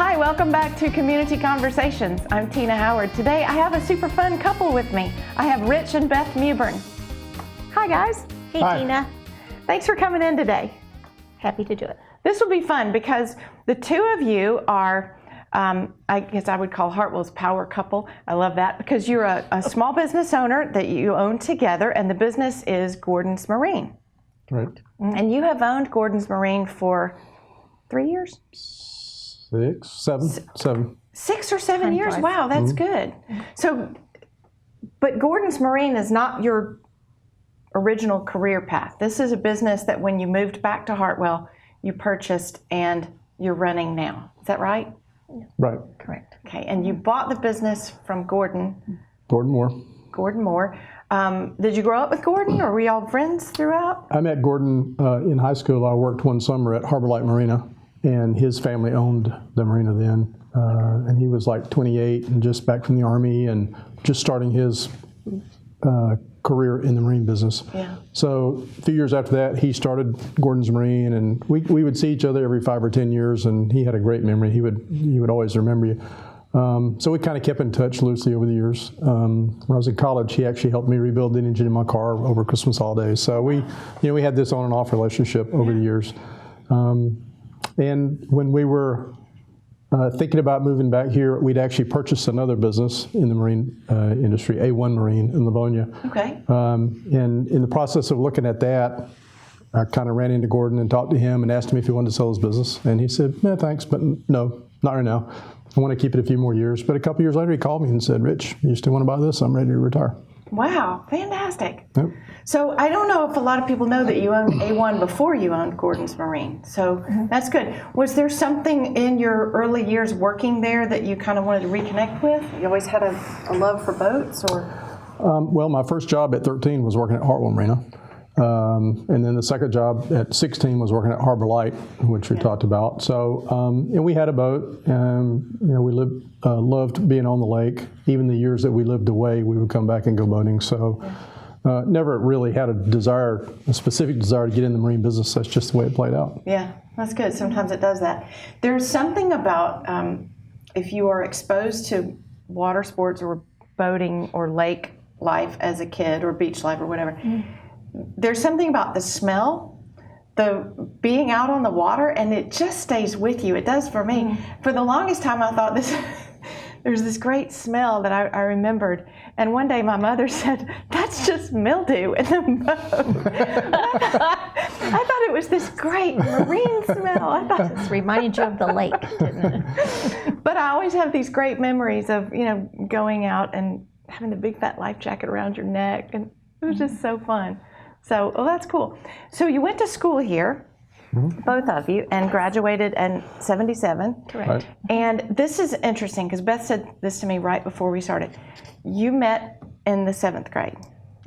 Hi, welcome back to Community Conversations. I'm Tina Howard. Today I have a super fun couple with me. I have Rich and Beth Mewburn. Hi guys. Hey, Hi. Tina. Thanks for coming in today. Happy to do it. This will be fun because the two of you are, I guess I would call Hartwell's power couple. I love that because you're a small business owner that you own together, and the business is Gordon's Marine. Right. And you have owned Gordon's Marine for 3 years? 7. 6 or 7 Time years. flies. Wow, that's good. So, but Gordon's Marine is not your original career path. This is a business that when you moved back to Hartwell, you purchased and you're running now. Is that right? Right. Correct. Okay, and you bought the business from Gordon Gordon Moore. Moore. Did you grow up with Gordon, or were y'all friends throughout? I met Gordon in high school. I worked one summer at Harbor Light Marina, and his family owned the marina then. And he was like 28 and just back from the Army and just starting his career in the marine business. Yeah. So a few years after that, he started Gordon's Marine, and we would see each other every 5 or 10 years, and he had a great memory. He would always remember you. So we kind of kept in touch loosely over the years. When I was in college, he actually helped me rebuild the engine in my car over Christmas holidays. So we had this on and off relationship over the years. And when we were thinking about moving back here, we'd actually purchased another business in the marine industry, A1 Marine in Livonia. Okay. And in the process of looking at that, I kind of ran into Gordon and talked to him and asked him if he wanted to sell his business. And he said, "Yeah, thanks, but no, not right now. I want to keep it a few more years." But a couple years later, he called me and said, "Rich, you still want to buy this? I'm ready to retire." Wow, fantastic. Yep. So I don't know if a lot of people know that you owned A1 before you owned Gordon's Marine. So that's good. Was there something in your early years working there that you kind of wanted to reconnect with? You always had a love for boats, or? Well, my first job at 13 was working at Hartwell Marina. And then the second job at 16 was working at Harbor Light, which we talked about. So, and we had a boat, and we loved being on the lake. Even the years that we lived away, we would come back and go boating. So, never really had a specific desire to get in the marine business. That's just the way it played out. Yeah, that's good. Sometimes it does that. There's something about if you are exposed to water sports or boating or lake life as a kid or beach life or whatever. There's something about the smell, the being out on the water, and it just stays with you. It does for me. For the longest time, I thought there's this great smell that I remembered. And one day my mother said, "That's just mildew in the boat." I thought it was this great marine smell. I thought, This reminded you of the lake, didn't it? but I always have these great memories of going out and having the big fat life jacket around your neck, and it was just so fun. So, that's cool. So you went to school here, both of you, and graduated in 77. Correct. Right. And this is interesting because Beth said this to me right before we started. You met in the 7th grade.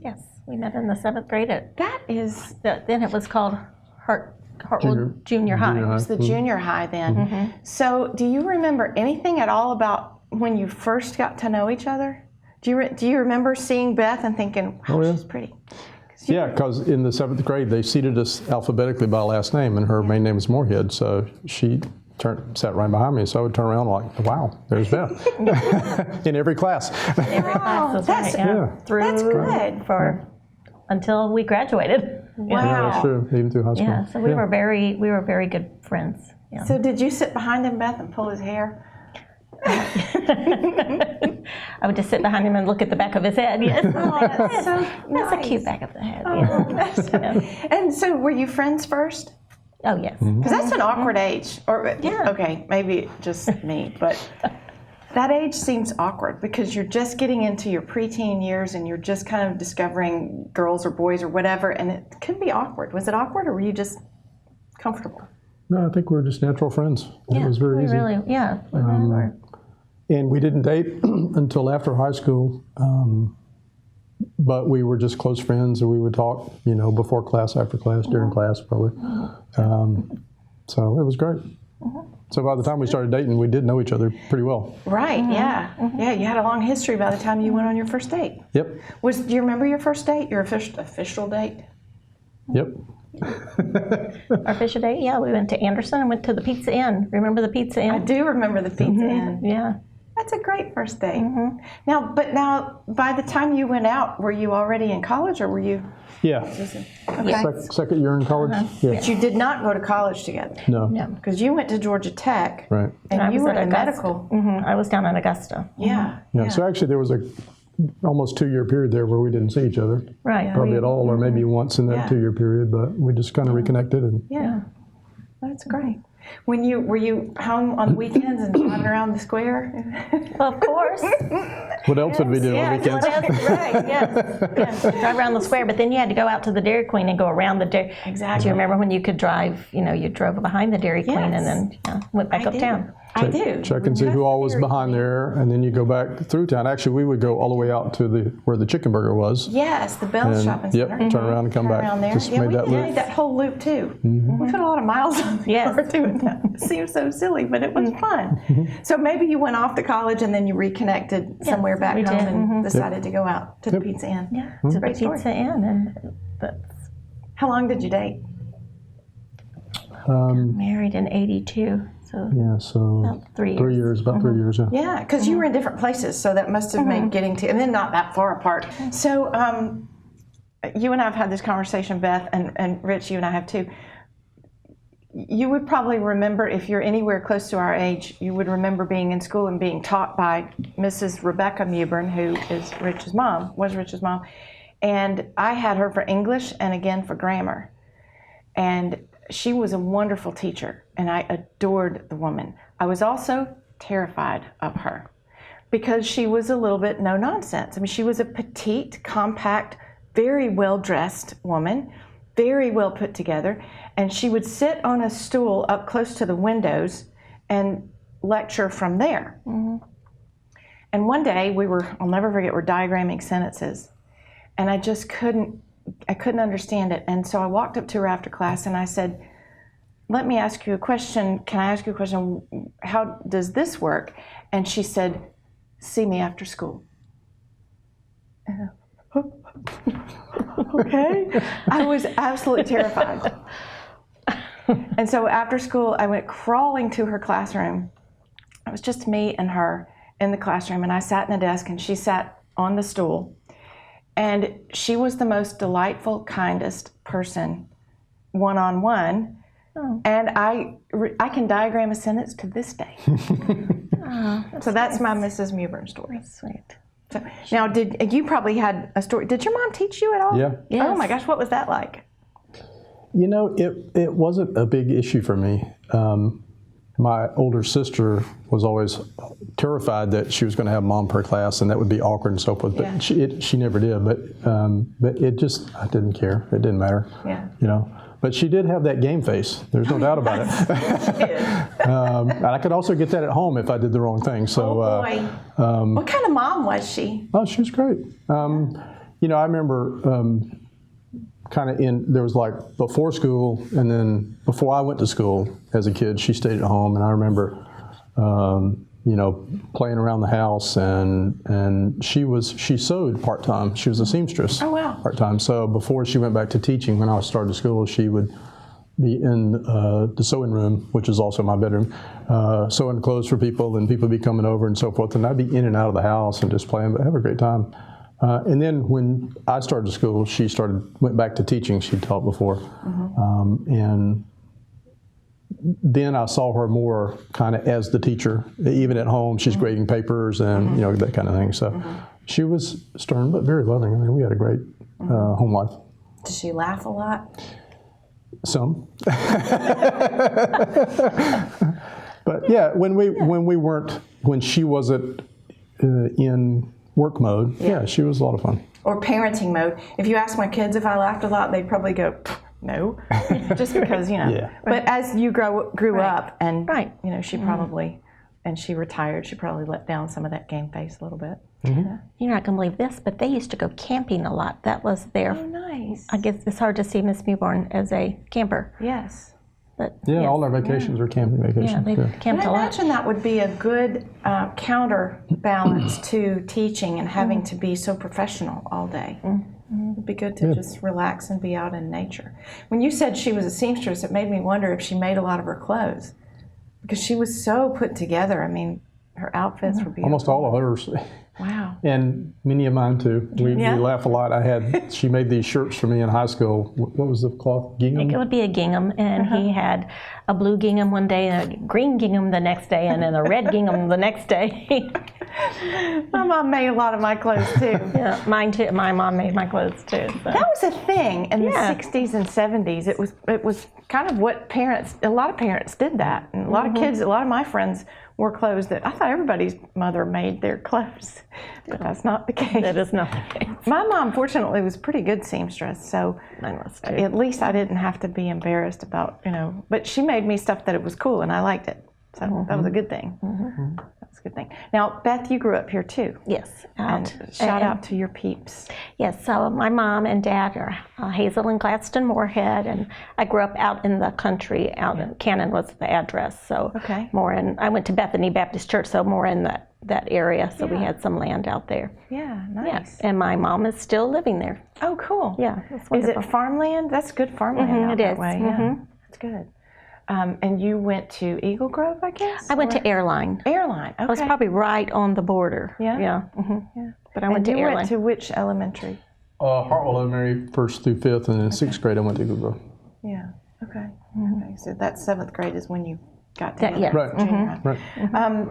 Yes, we met in the 7th grade. That is Then it was called Hartwell Junior High. Junior High. the junior high then. So do you remember anything at all about when you first got to know each other? Do you remember seeing Beth and thinking, wow, Oh, yeah. she's pretty? Yeah, because in the 7th grade, they seated us alphabetically by last name, and her main name is Moorhead, so she sat right behind me, so I would turn around like, wow, there's Beth. In every class. Every class was that's- right, yeah. Yeah. Through That's good. until we graduated. Wow. Yeah, that's true, even through high school. Yeah, so we were very good friends. Yeah. So did you sit behind him, Beth, and pull his hair? I would just sit behind him and look at the back of his head. Yes. That's so That's a nice. cute back of the head. Oh, Yeah. that's so- And so were you friends first? Oh, yes. Because that's an awkward age. Or Yeah. okay, maybe just me, but that age seems awkward because you're just getting into your preteen years and you're just kind of discovering girls or boys or whatever, and it could be awkward. Was it awkward, or were you just comfortable? No, I think we were just natural friends. Yeah, It was very we easy. really, yeah. We really were. And we didn't date until after high school, but we were just close friends, and we would talk, before class, after class, during class, probably. So it was great. So by the time we started dating, we did know each other pretty well. Right, yeah. Yeah, you had a long history by the time you went on your first date. Yep, Do you remember your first date, your official date? yep. Our fish a day, yeah. We went to Anderson and went to the Pizza Inn. Remember the Pizza Inn? I do remember the Pizza Inn. Yeah. That's a great first date. Now, by the time you went out, were you already in college, or were you? Yeah. Okay. Second year in college? Yeah. But you did not go to college together, No. No. because you went to Georgia Tech, Right. and I you was were at in Augusta. medical. I was down in Augusta. Yeah. Yeah. So actually, there was a almost 2-year period there where we didn't see each other, Right. probably at all, or maybe once in that Yeah. 2-year period. But we just kind of reconnected, and Yeah. That's great. Were you home on weekends and driving around the square? Well, of course. what else would we do on Yes, weekends? what else? Right, yes. Drive around the square, but then you had to go out to the Dairy Queen and go around the Dairy. Exactly. Do you remember when you could drive, you drove behind the Dairy Queen Yes. and then went back I do. uptown? I do. Check and see who all was behind there, and then you go back through town. Actually, we would go all the way out to where the Chicken Burger was. Yes, the Bell's And, Shopping yep, Center. turn around and come back. Around there. Just Yeah, made we that loop. made that whole loop too. We put a lot of miles on the Yes. car doing that. It seems so silly, but it was fun. So maybe you went off to college and then you reconnected somewhere back we home did. and decided to go out to the Pizza Inn. Yeah, to the Great story. Pizza Inn, and that's How long did you date? married in '82, so Yeah, so about 3 years. 3 years, about 3 years. Yeah. Yeah, because you were in different places, so that must have made getting to, and then not that far apart. So you and I have had this conversation, Beth, and Rich, you and I have too. You would probably remember, if you're anywhere close to our age, you would remember being in school and being taught by Mrs. Rebecca Mewburn, who is Rich's mom, was Rich's mom. And I had her for English and again for grammar. And she was a wonderful teacher, and I adored the woman. I was also terrified of her because she was a little bit no nonsense. I mean, she was a petite, compact, very well-dressed woman, very well put together, and she would sit on a stool up close to the windows and lecture from there. And one day I'll never forget, we're diagramming sentences, and I just couldn't understand it. And so I walked up to her after class and I said, "Let me ask you a question. Can I ask you a question? How does this work?" And she said, "See me after school." Okay. I was absolutely terrified. And so after school, I went crawling to her classroom. It was just me and her in the classroom, and I sat in a desk and she sat on the stool. And she was the most delightful, kindest person, one-on-one. Oh. And I can diagram a sentence to this day. So that's my Mrs. Mewburn story. Sweet. So, now, did you probably had a story? Did your mom teach you at all? Yeah. Yes. Oh my gosh, what was that like? You know, it wasn't a big issue for me. My older sister was always terrified that she was going to have mom per class, and that would be awkward and so forth. But Yeah. she never did. But it just, I didn't care. It didn't matter. Yeah. You know. But she did have that game face. There's no doubt about it. And I could also get that at home if I did the wrong thing. So. Oh boy. What kind of mom was she? Oh, she was great. You know, I remember kind of there was like before school, and then before I went to school as a kid, she stayed at home, and I remember, you know, playing around the house, and she sewed part time. She was a seamstress. Oh, wow. Part time. So before she went back to teaching, when I started school, she would be in the sewing room, which is also my bedroom, sewing clothes for people, and people would be coming over and so forth, and I'd be in and out of the house and just playing, but have a great time. And then when I started school, she went back to teaching. She'd taught before. And then I saw her more kind of as the teacher. Even at home, she's grading papers and, you know, that kind of thing. So she was stern, but very loving. I mean, we had a great home life. Did she laugh a lot? Some. But yeah, when she wasn't in work mode, yeah, she was a lot of fun. Or parenting mode. If you ask my kids if I laughed a lot, they'd probably go, no, just because, you know. Yeah. But as you grew up, and Right. you know, she probably, and she retired, she probably let down some of that game face a little bit. You're not going to believe this, but they used to go camping a lot. That was their. Oh, nice. I guess it's hard to see Miss Mewburn as a camper, Yes. but Yeah, yes. all our vacations were camping Yeah, vacations. they Yeah. camped And a I lot. imagine that would be a good counterbalance to teaching and having to be so professional all day. It'd be good to just relax and be out in nature. When you said she was a seamstress, it made me wonder if she made a lot of her clothes, because she was so put together. I mean, her outfits were beautiful. Almost all of hers. Wow. And many of mine too. We laugh a lot. She made these shirts for me in high school. What was the cloth? Gingham? It would be a gingham, and he had a blue gingham one day, and a green gingham the next day, and then a red gingham the next day. My mom made a lot of my clothes too. Yeah, mine too. My mom made my clothes too. So. That was a thing in Yeah. the 60s and 70s. It was kind of what a lot of parents did that. And a lot of kids, a lot of my friends wore clothes that I thought everybody's mother made their clothes. But that's not the case. That is not the case. My mom, fortunately, was a pretty good seamstress, so Mine was too. at least I didn't have to be embarrassed about, but she made me stuff that it was cool and I liked it. So that was a good thing. That was a good thing. Now, Beth, you grew up here too. Yes. And shout out to your peeps. Yes, so my mom and dad are Hazel and Gladstone Moorhead, and I grew up out in the country, out in Cannon was the address, so Okay. I went to Bethany Baptist Church, so more in that area, so we had some land out there. Yeah, nice. Yes, and my mom is still living there. Oh, cool. Yeah, it's Is wonderful. it farmland? That's good farmland out it that is. way. Yeah, that's good. And you went to Eagle Grove, I guess? I went to Airline. Airline. Okay. I was probably right on the border. Yeah? Yeah. Yeah. But I went And to you Airline. went to which elementary? Hartwell Elementary, 1st through 5th, and then 6th grade I went to Eagle Grove. Yeah. Okay. Okay. So that 7th grade is when you got to That- yeah. Right. junior high. Right.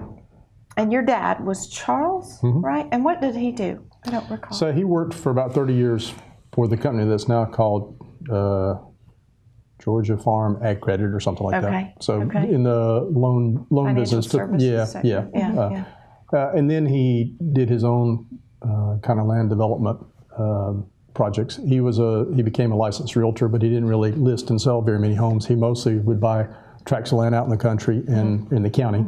And your dad was Charles, right? And what did he do? I don't recall. So he worked for about 30 years for the company that's now called Georgia Farm Ag Credit or something like Okay, that. So okay. in the loan Financial business. services sector. Yeah. And then he did his own kind of land development projects. He became a licensed realtor, but he didn't really list and sell very many homes. He mostly would buy tracts of land out in the country and in the county,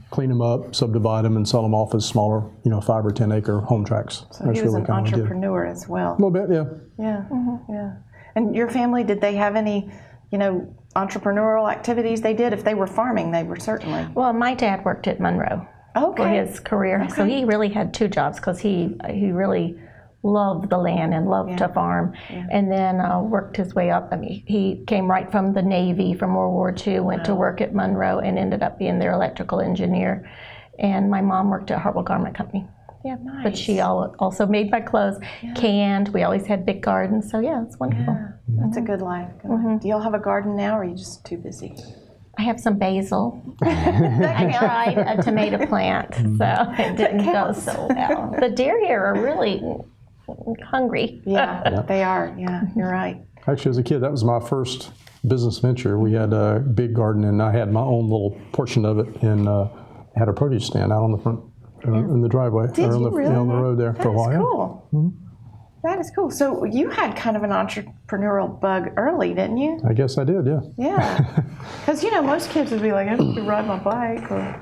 clean them up, subdivide them, and sell them off as smaller, 5 or 10 acre home tracts. So he was an entrepreneur as well. A little bit, yeah. Yeah. Yeah. And your family, did they have any, entrepreneurial activities they did? If they were farming, they were certainly. Well, my dad worked at Monroe for Okay. his career, so Okay. he really had 2 jobs because he really loved the land and loved to farm, and then worked his way up. I mean, he came right from the Navy from World War II, went to work at Monroe, and ended up being their electrical engineer. And my mom worked at Hartwell Garment Company. Yeah, Nice. but she also made my clothes, canned. We always had big gardens, so yeah, it's wonderful. Yeah. That's a good life. Good life. Do y'all have a garden now, or are you just too busy? I have some basil. I tried a tomato plant, so it didn't go so well. The deer here are really hungry. Yeah, they are. Yeah, you're right. Actually, as a kid, that was my first business venture. We had a big garden, and I had my own little portion of it, and had a produce stand out on the front, in the driveway, Did or on you the, really? on the road there for a while. That's yeah. cool. That is cool. So you had kind of an entrepreneurial bug early, didn't you? I guess I did, yeah. Yeah. Because, most kids would be like, I have to ride my bike or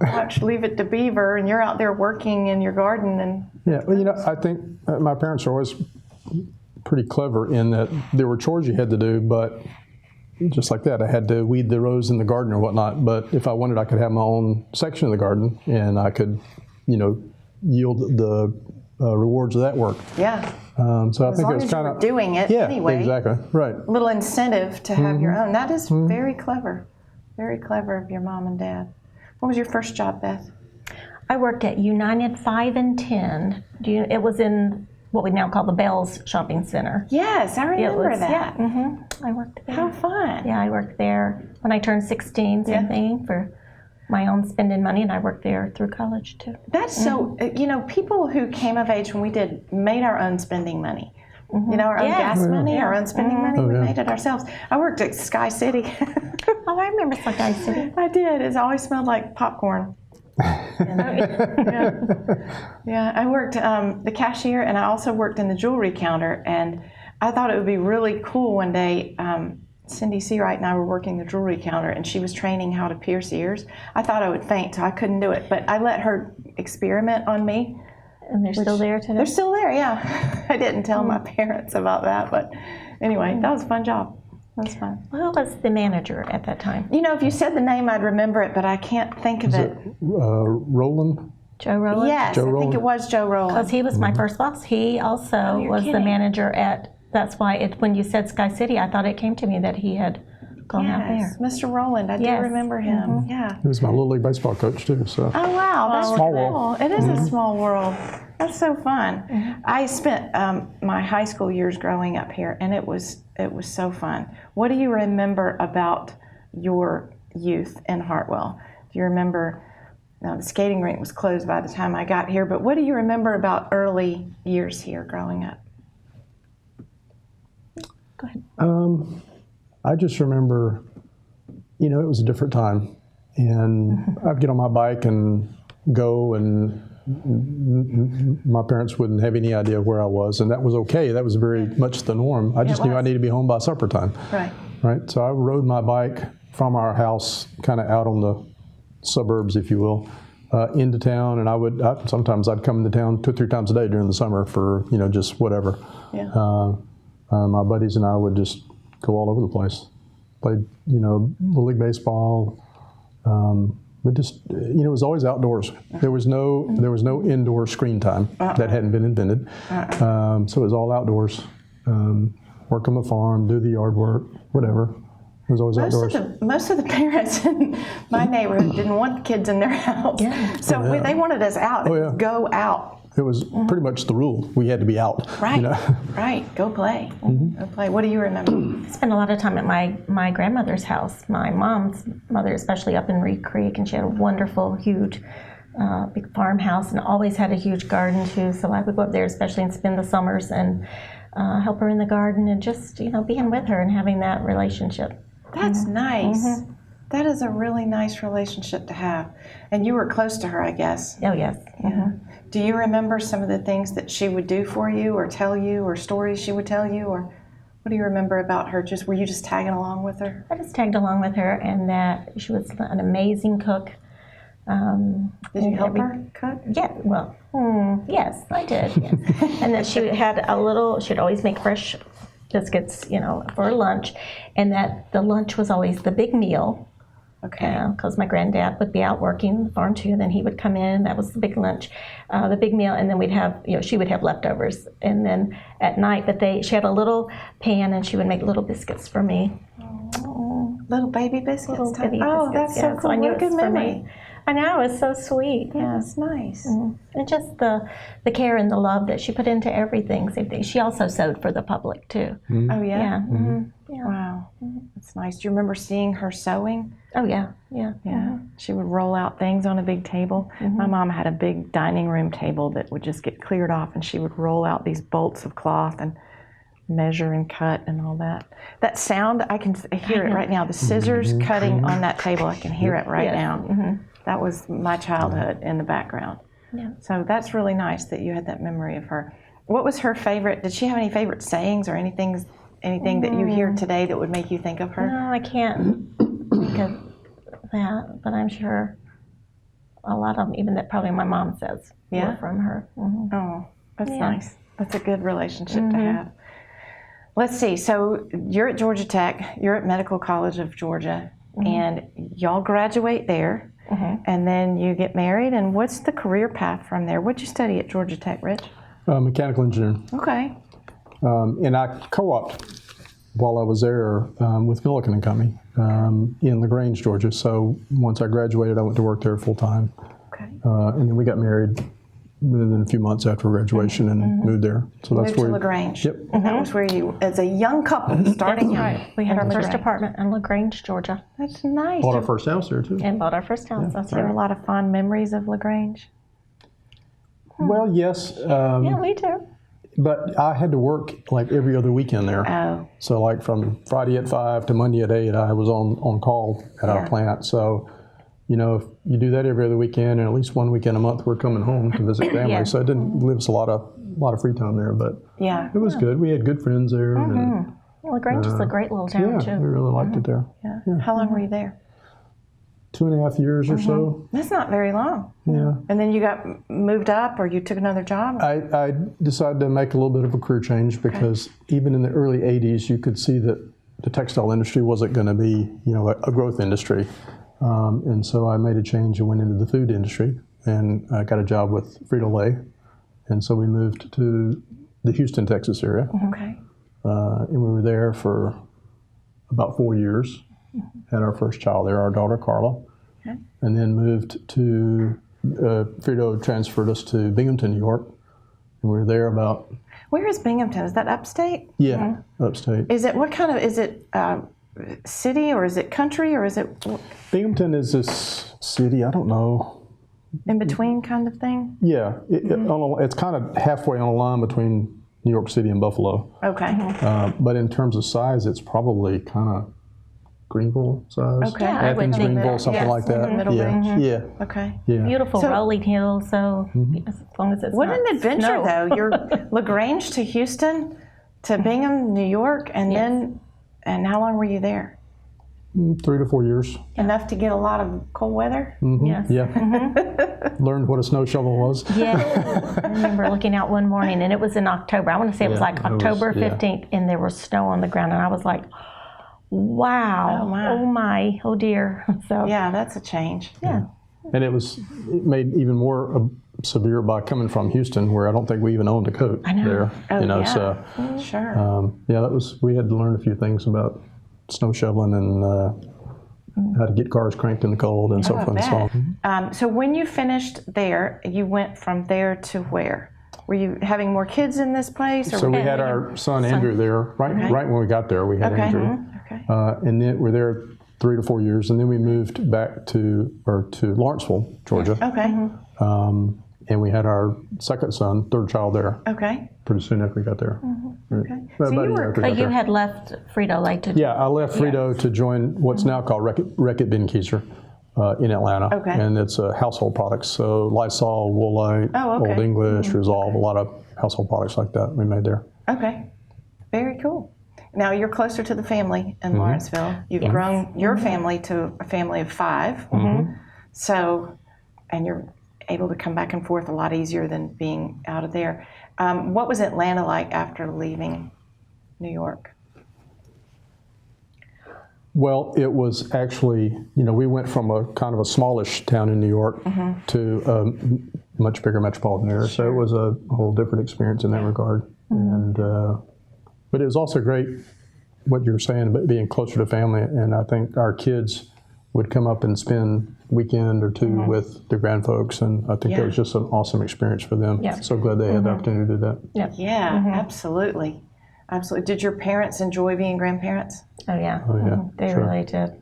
watch Leave It to Beaver, and you're out there working in your garden. And Yeah, well, I think my parents are always pretty clever in that there were chores you had to do, but just like that, I had to weed the rows in the garden or whatnot. But if I wanted, I could have my own section of the garden, and I could, yield the rewards of that work. yeah, So I as think long it was as you kind were of doing it yeah, anyway. exactly, right. Little incentive to have your own. That is very clever. Very clever of your mom and dad. What was your first job, Beth? I worked at United 5 and 10. It was in what we now call the Bells Shopping Center. Yes, I remember that. Yeah, I worked there. How fun. Yeah, I worked there when I turned 16, same thing, for my own spending money, and I worked there through college too. That's so, people who came of age when we made our own spending money. Our own Yeah. gas money, our own spending money, we yeah. made it ourselves. I worked at Sky City. Oh, I remember Sky City. I did. It always smelled like popcorn. Yeah, I worked the cashier, and I also worked in the jewelry counter. And I thought it would be really cool one day. Cindy Seawright and I were working the jewelry counter, and she was training how to pierce ears. I thought I would faint, so I couldn't do it. But I let her experiment on me. And they're still there today? They're still there, yeah. I didn't tell my parents about that, but anyway, that was a fun job. That was fun. Who was the manager at that time? If you said the name, I'd remember it, but I can't think of it. Roland? Joe Rowland. Yes, Joe I think Rowland. it was Joe Rowland. Because he was my first boss. He also you're was the kidding. manager at, that's why when you said Sky City, I thought it came to me that he had gone out Yes, there. Mr. Rowland. I do Yes. remember him. Yeah. He was my Little League baseball coach, too. So. Oh wow, that's Small cool. world. It is a small world. That's so fun. I spent my high school years growing up here, and it was so fun. What do you remember about your youth in Hartwell? Do you remember? Now the skating rink was closed by the time I got here, but what do you remember about early years here growing up? Go ahead. I just remember, it was a different time. And I'd get on my bike and go, and my parents wouldn't have any idea where I was. And that was okay. That was very much the norm. I just knew I needed to be home by supper time. Right. Right. So I rode my bike from our house kind of out on the suburbs, if you will, into town. And sometimes I'd come into town 2 or 3 times a day during the summer for, just whatever. Yeah. My buddies and I would just go all over the place. Played, Little League baseball. But just, it was always outdoors. There was no indoor screen time that hadn't been invented. So it was all outdoors. Work on the farm, do the yard work, whatever. It was always outdoors. Most of the parents in my neighborhood didn't want the kids in their house. Yeah. So they wanted us out. It was yeah. go out. It was pretty much the rule. We had to be out. Right. Right. Go play. Go play. What do you remember? I spent a lot of time at my grandmother's house, my mom's mother, especially up in Reed Creek, and she had a wonderful, huge, big farmhouse, and always had a huge garden too. So I would go up there, especially and spend the summers and help her in the garden, and just being with her and having that relationship. That's nice. That is a really nice relationship to have. And you were close to her, I guess. Oh yes. Yeah. Do you remember some of the things that she would do for you or tell you or stories she would tell you? Or what do you remember about her? Were you just tagging along with her? I just tagged along with her, and that she was an amazing cook. Did you help her cook? Yeah, well, yes, I did. Yes. And that she'd always make fresh biscuits, for lunch, and that the lunch was always the big meal. Okay. Because my granddad would be out working the farm too, and then he would come in. That was the big lunch, the big meal, and then we'd have, she would have leftovers. And then at night, she had a little pan, and she would make little biscuits for me. Little baby biscuits. Little bitty Oh, biscuits, that's yeah. so cool. I knew What a it good was for memory. me. I know, it's so sweet. Yeah. That's nice. And just the care and the love that she put into everything. She also sewed for the public too. Oh, yeah? Yeah. Yeah. Wow. That's nice. Do you remember seeing her sewing? Oh yeah. Yeah. Yeah. She would roll out things on a big table. My mom had a big dining room table that would just get cleared off, and she would roll out these bolts of cloth and measure and cut and all that. That sound, I can hear it right now. The scissors cutting on that table, I can hear it right Yes. now. That was my childhood in the background. Yeah. So that's really nice that you had that memory of her. What was her favorite? Did she have any favorite sayings or anything that you hear today that would make you think of her? No, I can't think of that, but I'm sure a lot of them, even that probably my mom says, Yeah? were from her. Oh, that's Yeah. nice. That's a good relationship to have. Let's see. So you're at Georgia Tech. You're at Medical College of Georgia, and y'all graduate there, and then you get married. And what's the career path from there? What'd you study at Georgia Tech, Rich? Mechanical engineering. Okay. And I co-opted while I was there with Milliken and Company in LaGrange, Georgia. So once I graduated, I went to work there full time. Okay. And then we got married within a few months after graduation and moved there. So that's Moved to where. LaGrange. Yep. And that was where you, as a young couple, starting out. Right. We had our in first LaGrange. apartment in LaGrange, Georgia, That's nice. Bought our first house there too. and bought our first house. That's There are a right. lot of fond memories of LaGrange. Well, yes. Yeah, me too. But I had to work like every other weekend there. Oh, So like from Friday at 5 to Monday at 8, I was on call at our Yeah. plant. So, if you do that every other weekend, and at least one weekend a month, we're coming home to visit family. Yeah. So it didn't leave us a lot of free time there, but yeah. it was good. We had good friends there, and Well, LaGrange is a great little town yeah, we too. really liked it there. Yeah. How long were you there? 2.5 years or so. That's not very long. Yeah. And then you got moved up, or you took another job? I decided to make a little bit of a career change because even in the early 80s, you could see that the textile industry wasn't going to be, a growth industry. And so I made a change and went into the food industry. and I got a job with Frito-Lay. And so we moved to the Houston, Texas area. Okay. And we were there for about 4 years. Had our first child there, our daughter Carla. Okay. And then moved to, Frito transferred us to Binghamton, New York. And we were there about, Where is Binghamton? Is that upstate? upstate. Is it what kind of? Is it city or is it country or is it Binghamton is this city, I don't know. in between kind of thing? Yeah, it's kind of halfway on a line between New York City and Buffalo. Okay. But in terms of size, it's probably kind of Greenville size. Okay. Yeah, I would Athens, think Greenville, that, something yes. like that. Middle yeah. range. Yeah. Okay. Yeah. Beautiful So- rolling hills, so as long as it's What not an adventure, snow. though. You're LaGrange to Houston to Bingham, New York, and then, and how long were you there? 3 to 4 years. Enough to get a lot of cold weather? Yes. Yeah. Learned what a snow shovel was. Yeah, I remember looking out one morning, and it was in October. I want to say it was Yeah, like it was, October yeah. 15th, and there was snow on the ground, and I was like, wow, Oh, my. oh my, oh dear. So Yeah, that's a change. yeah. And it made even more severe by coming from Houston, where I don't think we even owned a coat there. Oh, yeah. So Sure. yeah, we had to learn a few things about snow shoveling and how to get cars cranked in the cold and so I forth and so bet. on. So when you finished there, you went from there to where? Were you having more kids in this place? Or So we had our son Andrew there right when we got there. We had Okay. Andrew, Okay. and then we're there 3 to 4 years, and then we moved back to Lawrenceville, Georgia, Okay. and we had our second son, third child there. Okay. Pretty soon after we got there. Okay. About So a you year were. after we But got you there. had left Frito-Lay to Yeah, I left Frito to join what's now called Reckitt Benckiser in Atlanta. Okay. And it's household products. So Lysol, Woolite, Oh, okay. Old English, Resolve, a lot of household products like that we made there. Okay. Very cool. Now you're closer to the family in Lawrenceville. You've Yes. grown your family to a family of 5. So, and you're able to come back and forth a lot easier than being out of there. What was Atlanta like after leaving New York? Well, it was actually, we went from a kind of a smallish town in New York to a much bigger metropolitan area. So it was a whole different experience in that regard. And but it was also great what you were saying about being closer to family. And I think our kids would come up and spend a weekend or two with their grandfolks. And I think that was just an awesome experience for them. Yeah. So glad they had the opportunity to do that. Yeah, absolutely. Absolutely. Did your parents enjoy being grandparents? Oh yeah, Oh, yeah, they sure. really did.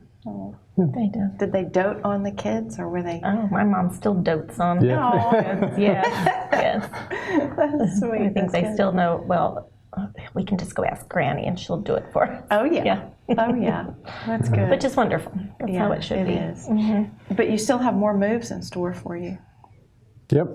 They did. Did they dote on the kids or were they? Oh, my mom still dotes on. Yeah. Oh, Yes, yes. that's sweet. I think they still know. Well, we can just go ask Granny, and she'll do it for us. Oh, yeah. Yeah. Oh, yeah. That's good. Which is wonderful. That's how it should be. is. But you still have more moves in store for you. Yep.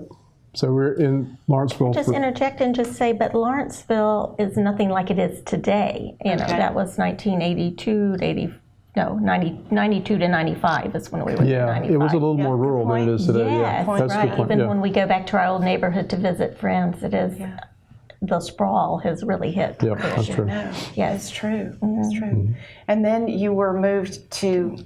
So we're in Lawrenceville. Just interject and just say, but Lawrenceville is nothing like it is today. You know, Okay. that was 1982 to 92 to 95 is when we were in Yeah, 95. it was a little more good rural than it point. is today. Yes, yeah, that's a right. good point. Even yeah. when we go back to our old neighborhood to visit friends, it is the sprawl has really hit. Yep, that's true. No, Yes. it's true. It's true. And then you were moved to,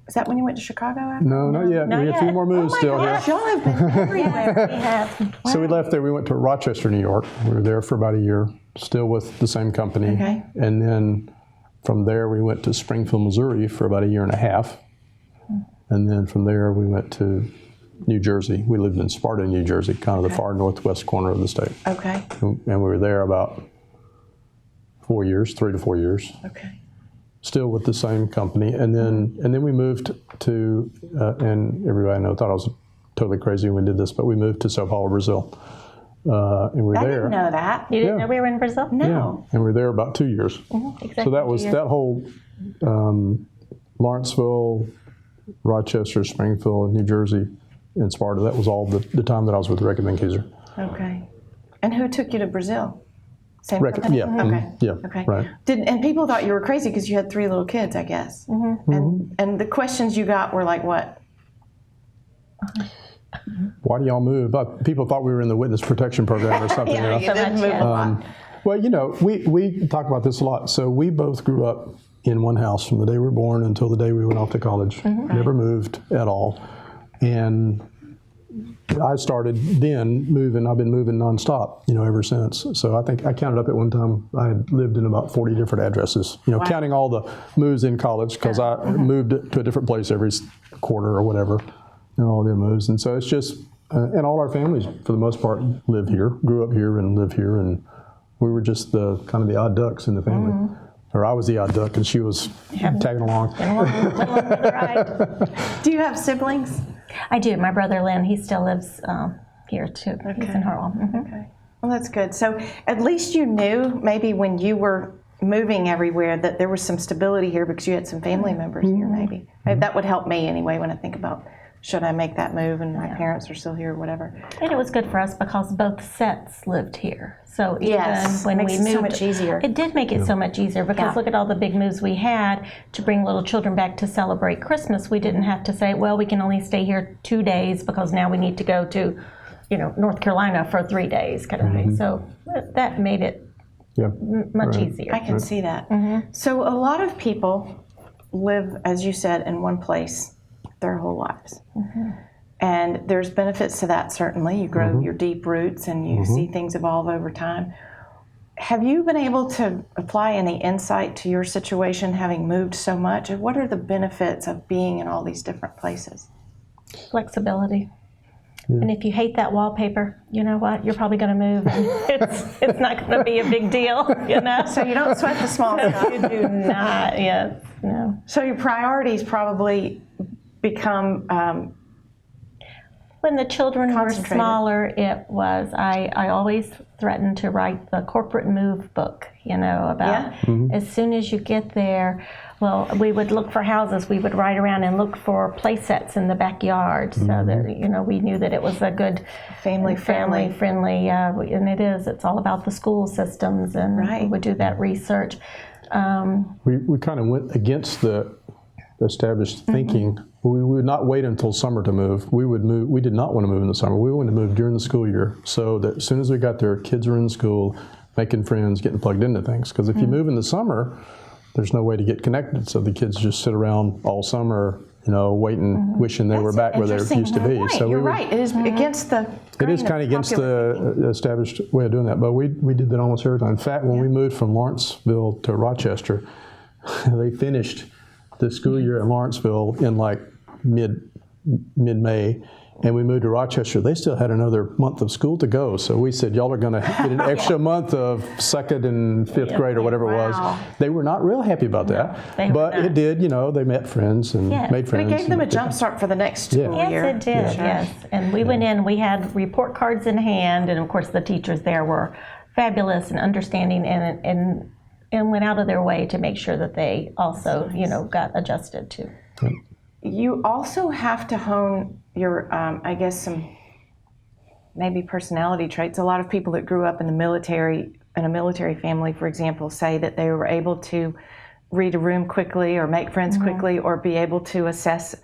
is that when you went to Chicago after? No, not yet. Not we have a few yet. more moves Oh my still gosh, here. y'all have been everywhere. We have. So we left there. We went to Rochester, New York. We were there for about a year, still with the same company. Okay. And then from there, we went to Springfield, Missouri for about a year and a half. And then from there, we went to New Jersey. We lived in Sparta, New Jersey, kind of the far northwest corner of the state. Okay. And we were there about 4 years, 3 to 4 years. Okay. Still with the same company, and then we moved to, and everybody thought I was totally crazy when we did this, but we moved to Sao Paulo, Brazil, and we were I there. didn't know that. You didn't Yeah. know we were in Brazil? No. Yeah, and we were there about 2 years. Exactly. So that was 2 years. that whole Lawrenceville, Rochester, Springfield, New Jersey, and Sparta. That was all the time that I was with Reckitt Benckiser. Okay. And who took you to Brazil? Same Reckitt, company? yeah, Okay. yeah, Okay. right. And people thought you were crazy because you had 3 little kids, I guess. And the questions you got were like what? Why do y'all move? People thought we were in the witness protection program or something. Yeah, you know? you did much, move yeah. a lot. Well, we talk about this a lot. So we both grew up in one house from the day we were born until the day we went off to college. Never moved at all. And I started then moving. I've been moving nonstop, ever since. So I think I counted up at one time. I had lived in about 40 different addresses. Counting all the moves in college because I moved to a different place every quarter or whatever, and all the moves. And so it's just, and all our families for the most part live here, grew up here, and live here, and we were just the kind of the odd ducks in the family. Or I was the odd duck, and she was tagging along. Do you have siblings? I do. My brother Lynn, he still lives here too. He's in Hartwell. Okay. Well, that's good. So at least you knew maybe when you were moving everywhere that there was some stability here because you had some family members here maybe. That would help me anyway when I think about should I make that move and my parents are still here or whatever. And it was good for us because both sets lived here. So even when makes we it moved, so much easier. It did make it so much easier because look at all the big moves we had to bring little children back to celebrate Christmas. We didn't have to say, well, we can only stay here 2 days because now we need to go to, North Carolina for 3 days kind of thing. So that made it much easier. I can see that. So a lot of people live, as you said, in one place their whole lives. And there's benefits to that, certainly. You grow your deep roots and you see things evolve over time. Have you been able to apply any insight to your situation having moved so much? And what are the benefits of being in all these different places? Flexibility. And if you hate that wallpaper, you know what? You're probably going to move. And it's not going to be a big deal, So you don't sweat the small stuff. You do not, yes, no. So your priorities probably become when the children were smaller, it was, I always threatened to write the corporate move book, about as soon as you get there, well, we would look for houses, we would ride around and look for play sets in the backyard so that, we knew that it was a good family friendly, and it's all about the school systems, and we would do that research. We kind of went against the established thinking. We would not wait until summer to move. We would move. We did not want to move in the summer. We wanted to move during the school year, so that as soon as we got there, kids were in school, making friends, getting plugged into things. Because if you move in the summer, there's no way to get connected. So the kids just sit around all summer, waiting, wishing they were back where they used to be. Right. So You're right. It is against the. It is kind of against the established way of doing that. But we did that almost every time. In fact, when we moved from Lawrenceville to Rochester, they finished the school year in Lawrenceville in like mid-May, and we moved to Rochester. They still had another month of school to go, so we said, y'all are going to get an extra month of second and fifth grade or whatever it was. They were not real happy about that, but it did, they met friends and made friends. But it gave them a jump start for the next school year. Yes, it did, yes. And we went in, we had report cards in hand, and of course the teachers there were fabulous and understanding and went out of their way to make sure that they also, got adjusted to. You also have to hone your, I guess, some maybe personality traits. A lot of people that grew up in the military, in a military family, for example, say that they were able to read a room quickly or make friends quickly or be able to assess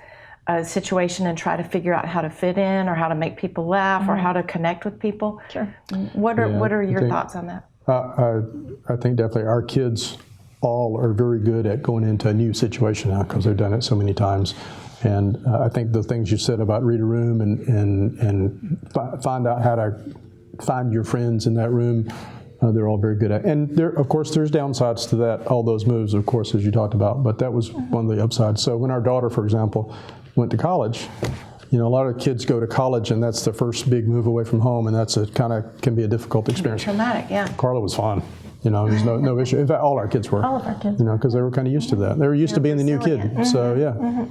a situation and try to figure out how to fit in or how to make people laugh or how to connect with people. Sure. What are your thoughts on that? I think definitely our kids all are very good at going into a new situation now because they've done it so many times. And I think the things you said about read a room and find out how to find your friends in that room, they're all very good at. And of course, there's downsides to that, all those moves, of course, as you talked about, but that was one of the upsides. So when our daughter, for example, went to college, a lot of kids go to college and that's the first big move away from home, and that's can be a difficult experience. Traumatic, yeah. Carla was fine. There's no issue. In fact, all our kids were. All of our kids. Because they were kind of used to that. They were used to being the new kid. So,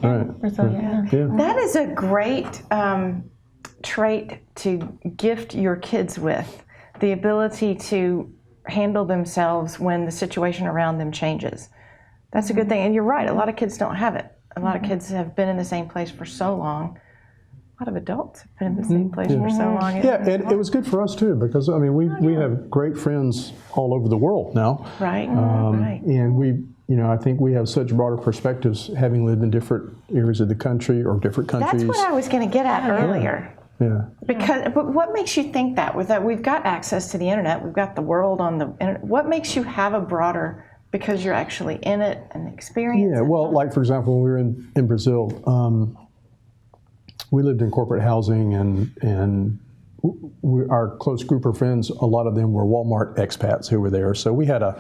right. Resilient, Yeah. That is a great trait to gift your kids with, the ability to handle themselves when the situation around them changes. That's a good thing. And you're right, a lot of kids don't have it. A lot of kids have been in the same place for so long. A lot of adults have been in the same place for so long. Yeah, and it was good for us too because we have great friends all over the world now. Right. Right. And we, I think we have such broader perspectives having lived in different areas of the country or different countries. That's what I was going to get at earlier. Yeah. But what makes you think that? With that, we've got access to the internet. We've got the world on the internet. What makes you have a broader? Because you're actually in it and experiencing it. Yeah. Well, like for example, when we were in Brazil. we lived in corporate housing, and our close group of friends, a lot of them were Walmart expats who were there. So we had a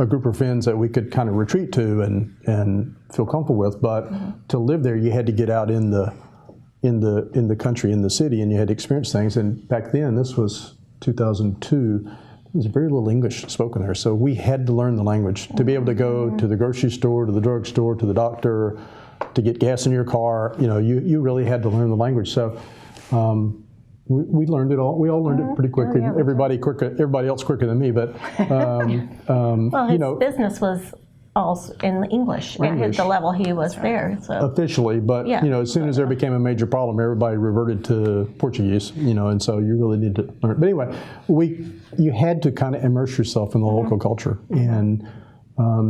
group of friends that we could kind of retreat to and feel comfortable with. But to live there, you had to get out in the country, in the city, and you had to experience things. And back then, this was 2002. There was very little English spoken there, so we had to learn the language to be able to go to the grocery store, to the drugstore, to the doctor, to get gas in your car. You really had to learn the language. So we learned it all. We all learned it pretty quickly. yeah, Everybody else quicker than me. But Well, his business was all in English at the level he was there. So officially, but Yeah. as soon as there became a major problem, everybody reverted to Portuguese. And so you really need to learn. But anyway, you had to kind of immerse yourself in the local culture. And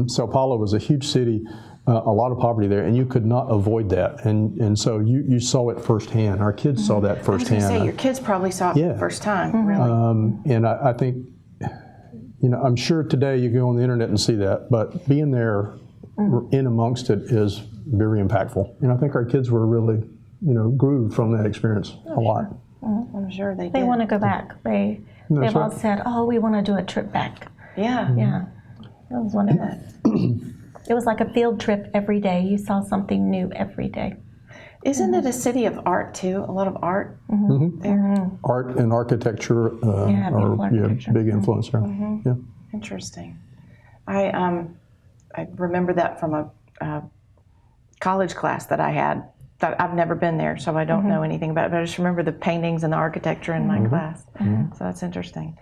Sao Paulo was a huge city, a lot of poverty there, and you could not avoid that. And so you saw it firsthand. Our kids saw that I was going firsthand. to say, your kids probably saw it for the first time, really. And I think, I'm sure today you go on the internet and see that, but being there in amongst it is very impactful. And I think our kids were really, grew from that experience a lot. I'm sure they did. they want to go back. They've That's all right. said, "Oh, we want to do a trip back." Yeah. Yeah, it was wonderful. It was like a field trip every day. You saw something new every day. Isn't it a city of art, too? A lot of art Mm-hmm. there? Art and architecture Yeah, are beautiful architecture. big influence there. Yeah. Interesting. I remember that from a college class that I had. I've never been there, so I don't know anything about it, but I just remember the paintings and the architecture in my class. So that's interesting.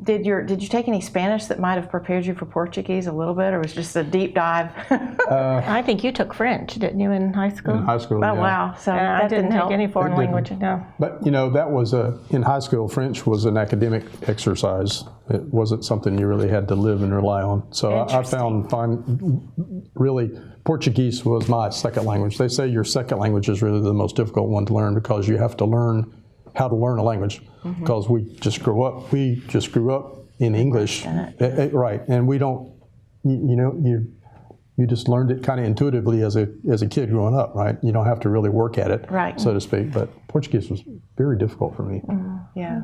Did you take any Spanish that might have prepared you for Portuguese a little bit, or was it just a deep dive? I think you took French, didn't you, in high school? In high school, Oh, yeah. wow. So And I that didn't help. take any foreign language. No. But that was in high school, French was an academic exercise. It wasn't something you really had to live and rely on. So I found really Portuguese was my second language. They say your second language is really the most difficult one to learn because you have to learn how to learn a language. Because we just grew up in English, right? And we don't, you just learned it kind of intuitively as a kid growing up, right? You don't have to really work at it, Right. so to speak. But Portuguese was very difficult for me. Yeah.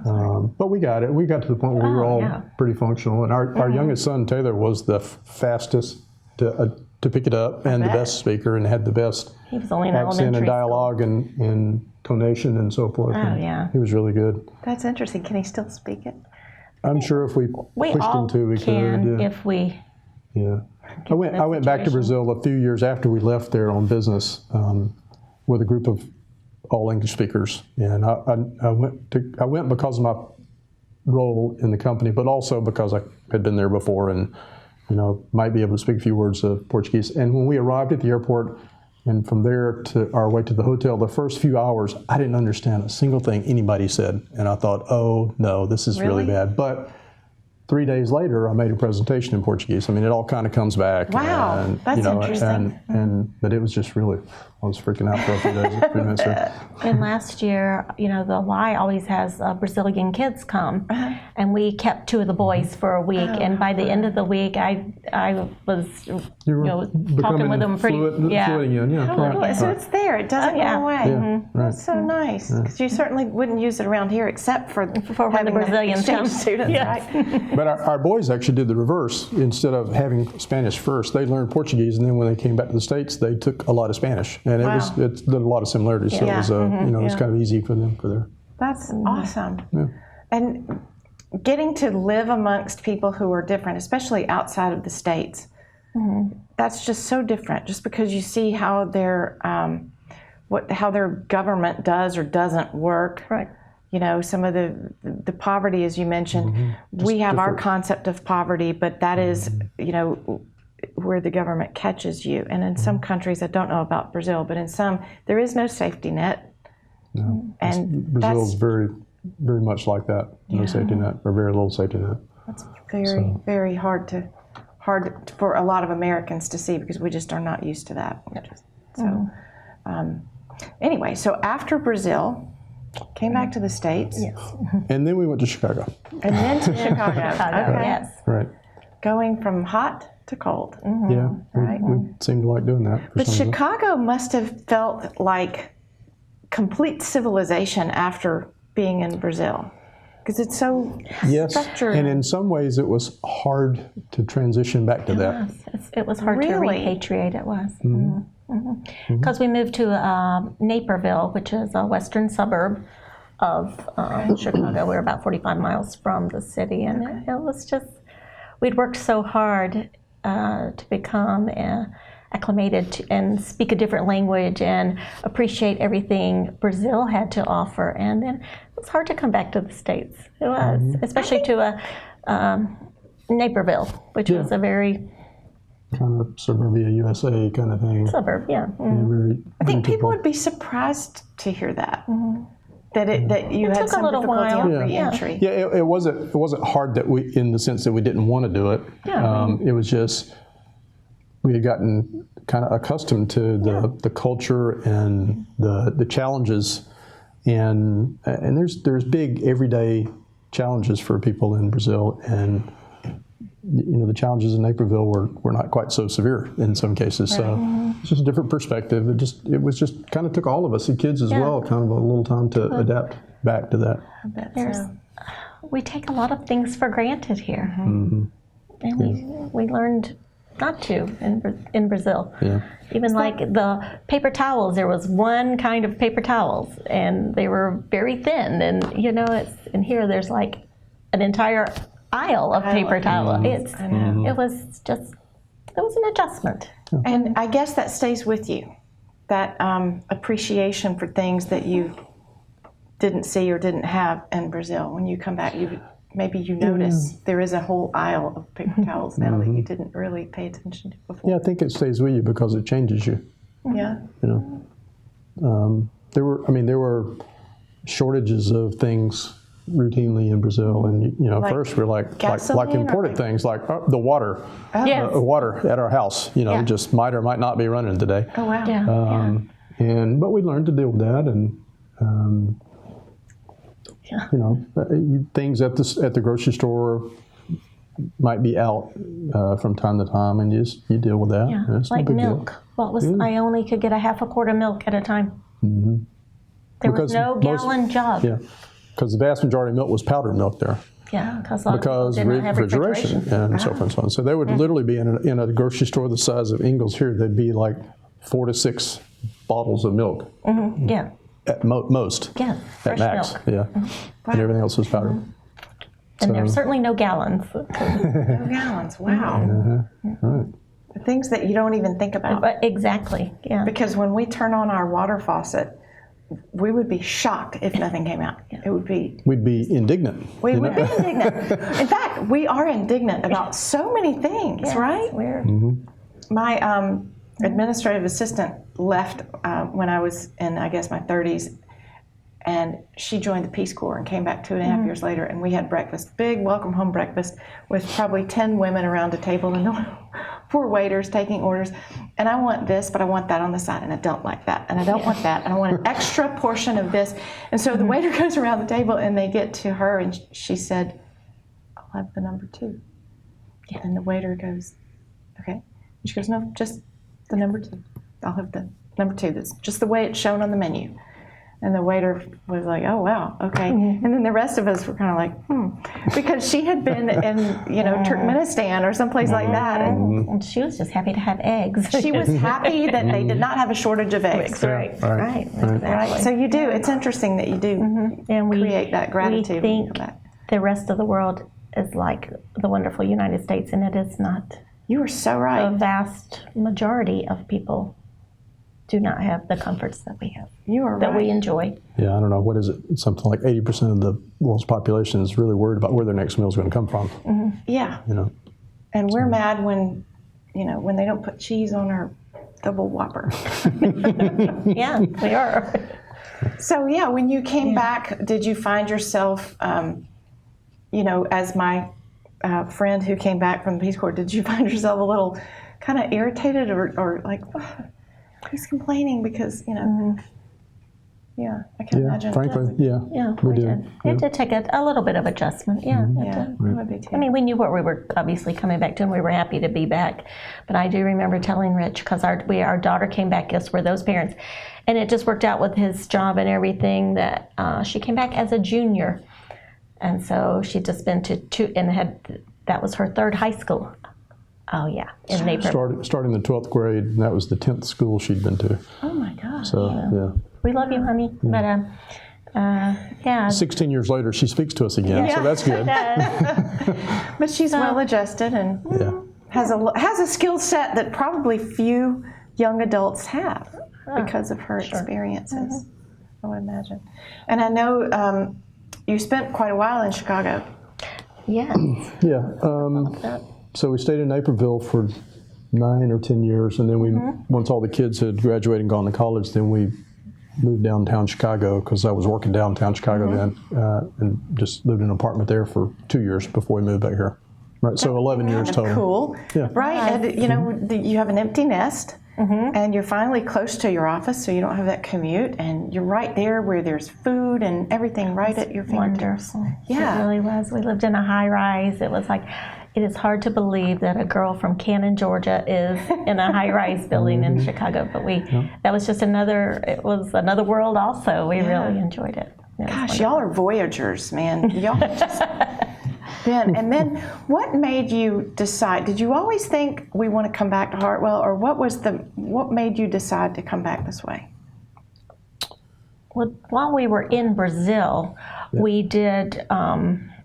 But we got it. We got to the point where we were all yeah. pretty functional. And our youngest son, Taylor, was the fastest to pick it up and the bet. best speaker and had the best He was only in accent elementary and school. dialogue and tonation and so forth. Oh, And yeah. he was really good. That's interesting. Can he still speak it? I'm sure if we We pushed all him to, we can could. Yeah. if we. Yeah. I went back to Brazil a few years after we left there on business with a group of all English speakers, and I went because of my role in the company, but also because I had been there before and might be able to speak a few words of Portuguese. And when we arrived at the airport, and from there to our way to the hotel, the first few hours I didn't understand a single thing anybody said, and I thought, oh no, this is really bad. But 3 days later, I made a presentation in Portuguese. I mean, it all kind of comes back. Wow, and, that's interesting. But it was just really, I was freaking out for a few days. A few minutes there. And last year, the Y always has Brazilian kids come, and we kept 2 of the boys for a week. And by the end of the week, I was talking with them pretty. fluent again. Yeah, right. So it's there. It doesn't yeah. go away. Yeah, right. That's so nice. Because you certainly wouldn't use it around here except for when the having Brazilians exchange come. students, Yes. right? But our boys actually did the reverse. Instead of having Spanish first, they learned Portuguese, and then when they came back to the States, they took a lot of Spanish, and it's a lot of similarities. So it was it was kind of easy for them for their. That's awesome. Yeah. And getting to live amongst people who are different, especially outside of the States, that's just so different. Just because you see how how their government does or doesn't work. Right. Some of the poverty, as you mentioned, we have our concept of poverty, but that is, where the government catches you. And in some countries, I don't know about Brazil, but in some, there is no safety net. No. And Brazil is that's very, very much like that. No safety net, or very little safety net. very, very hard for a lot of Americans to see because we just are not used to that. So, anyway, so after Brazil, came back to the States, And then we went to Chicago. and then to Chicago. Okay. Yes. Right. Going from hot to cold. Yeah. We seemed to like doing that. For But some reason. Chicago must have felt like complete civilization after being in Brazil? Because it's so Yes, structured. and in some ways it was hard to transition back to that. It was hard Really? to repatriate. It was. Because we moved to Naperville, which is a western suburb of Chicago. We were about 45 miles from the city, and it was just, we'd worked so hard to become acclimated to, and speak a different language and appreciate everything Brazil had to offer. And then it was hard to come back to the States. It was, especially to Naperville, which was a very Kind of suburbia USA kind of thing. suburb, yeah. And very I think people beautiful. would be surprised to hear that. That you had took a some little difficulty while. on Yeah. reentry. Yeah, it wasn't hard that we, in the sense that we didn't want to do it. Yeah. It was just we had gotten kind of accustomed to the culture and the challenges, and there's big everyday challenges for people in Brazil, and the challenges in Naperville were not quite so severe in some cases. So it's just a different perspective. It was just kind of took all of us, the kids as well, kind of a little time to adapt back to that. We take a lot of things for granted here, and we learned not to in Brazil. Yeah. Even like the paper towels, there was one kind of paper towels, and they were very thin. And and here there's like an entire aisle of paper towels. It was an adjustment. And I guess that stays with you, that appreciation for things that you didn't see or didn't have in Brazil. When you come back, maybe you notice there is a whole aisle of paper towels now that you didn't really pay attention to before. Yeah, I think it stays with you because it changes you. Yeah. There were shortages of things routinely in Brazil, and Like first we're like gasoline or imported like- things like the water, Yes. water at our house. Just might or might not be running today. Oh, wow. Yeah. But we learned to deal with that, and things at the grocery store might be out from time to time, and you deal with that. Yeah. It's no Like big deal. milk. I only could get a half a quart of milk at a time. There was Because no most- gallon jug. Yeah, because the vast majority of milk was powdered milk there. Yeah, because a lot of people Because did not have refrigeration and so forth and so on. So they would literally be in a grocery store the size of Ingalls here, there'd be like 4 to 6 bottles of milk Yeah. at most. Yeah, At fresh max, milk. yeah. And everything else was powdered. And there's certainly no gallons. No gallons. Wow. Right. The things that you don't even think about. But exactly, yeah. Because when we turn on our water faucet, we would be shocked if nothing came out. It would be, We'd be indignant. we would be indignant. In fact, we are indignant about so many things, right? We're, My administrative assistant left when I was in, I guess, my 30s, and she joined the Peace Corps and came back 2.5 years later, and we had breakfast, big welcome home breakfast with probably 10 women around a table and 4 waiters taking orders. And I want this, but I want that on the side, and I don't like that, and I don't want that, and I want an extra portion of this. And so the waiter goes around the table, and they get to her, and she said, "I'll have the number 2." Yeah. And the waiter goes, "Okay." And she goes, "No, just the number 2. I'll have the number 2. That's just the way it's shown on the menu." And the waiter was like, "Oh, wow, okay." And then the rest of us were kind of like, because she had been in, Turkmenistan or someplace like that, and and she was just happy to have eggs. she was happy that they did not have a shortage of eggs. Right, Right. exactly. So you do. It's interesting that you do And we create that gratitude. We when you think come back. the rest of the world is like the wonderful United States, and it is not. You are so A right. vast majority of people do not have the comforts that we have, You are that right. we enjoy. Yeah, I don't know, what is it? It's something like 80% of the world's population is really worried about where their next meal is going to come from. Yeah. And we're mad when, when they don't put cheese on our double Whopper. Yeah, we are. So yeah, when you came back, did you find yourself, as my friend who came back from the Peace Corps, did you find yourself a little kind of irritated or like, oh, he's complaining because, Yeah, I can Yeah, imagine. frankly, yeah. Yeah, we we did. did. It did take a little bit of adjustment. Yeah, it Yeah, did. it would be too. I mean, we knew what we were obviously coming back to, and we were happy to be back. But I do remember telling Rich, because our daughter came back, yes, we're those parents, and it just worked out with his job and everything that she came back as a junior, and so she'd just been to two, and that was her third high school. Oh yeah, in Naperville. Starting the 12th grade, and that was the 10th school she'd been to. Oh my gosh. So, yeah. We love you, honey. But yeah. 16 years later, she speaks to us again, so that's good. But she's well adjusted and Yeah. has a skill set that probably few young adults have because of her experiences. I would imagine. And I know you spent quite a while in Chicago. Yes. Yeah. So we stayed in Naperville for 9 or 10 years, and then we, once all the kids had graduated and gone to college, then we moved downtown Chicago because I was working downtown Chicago then, and just lived in an apartment there for 2 years before we moved back here. Right, so 11 years total. Cool. Yeah. Right. And, you know, you have an empty nest, and you're finally close to your office, so you don't have that commute, and you're right there where there's food and everything right at your fingertips. Wonderful. Yeah. It really was. We lived in a high rise. It was like, it is hard to believe that a girl from Cannon, Georgia is in a high rise building in Chicago, but that was just it was another world also. We really enjoyed it. Gosh, y'all are voyagers, man. Y'all just been. And then what made you decide? Did you always think we want to come back to Hartwell, or what made you decide to come back this way? Well, while we were in Brazil, we did,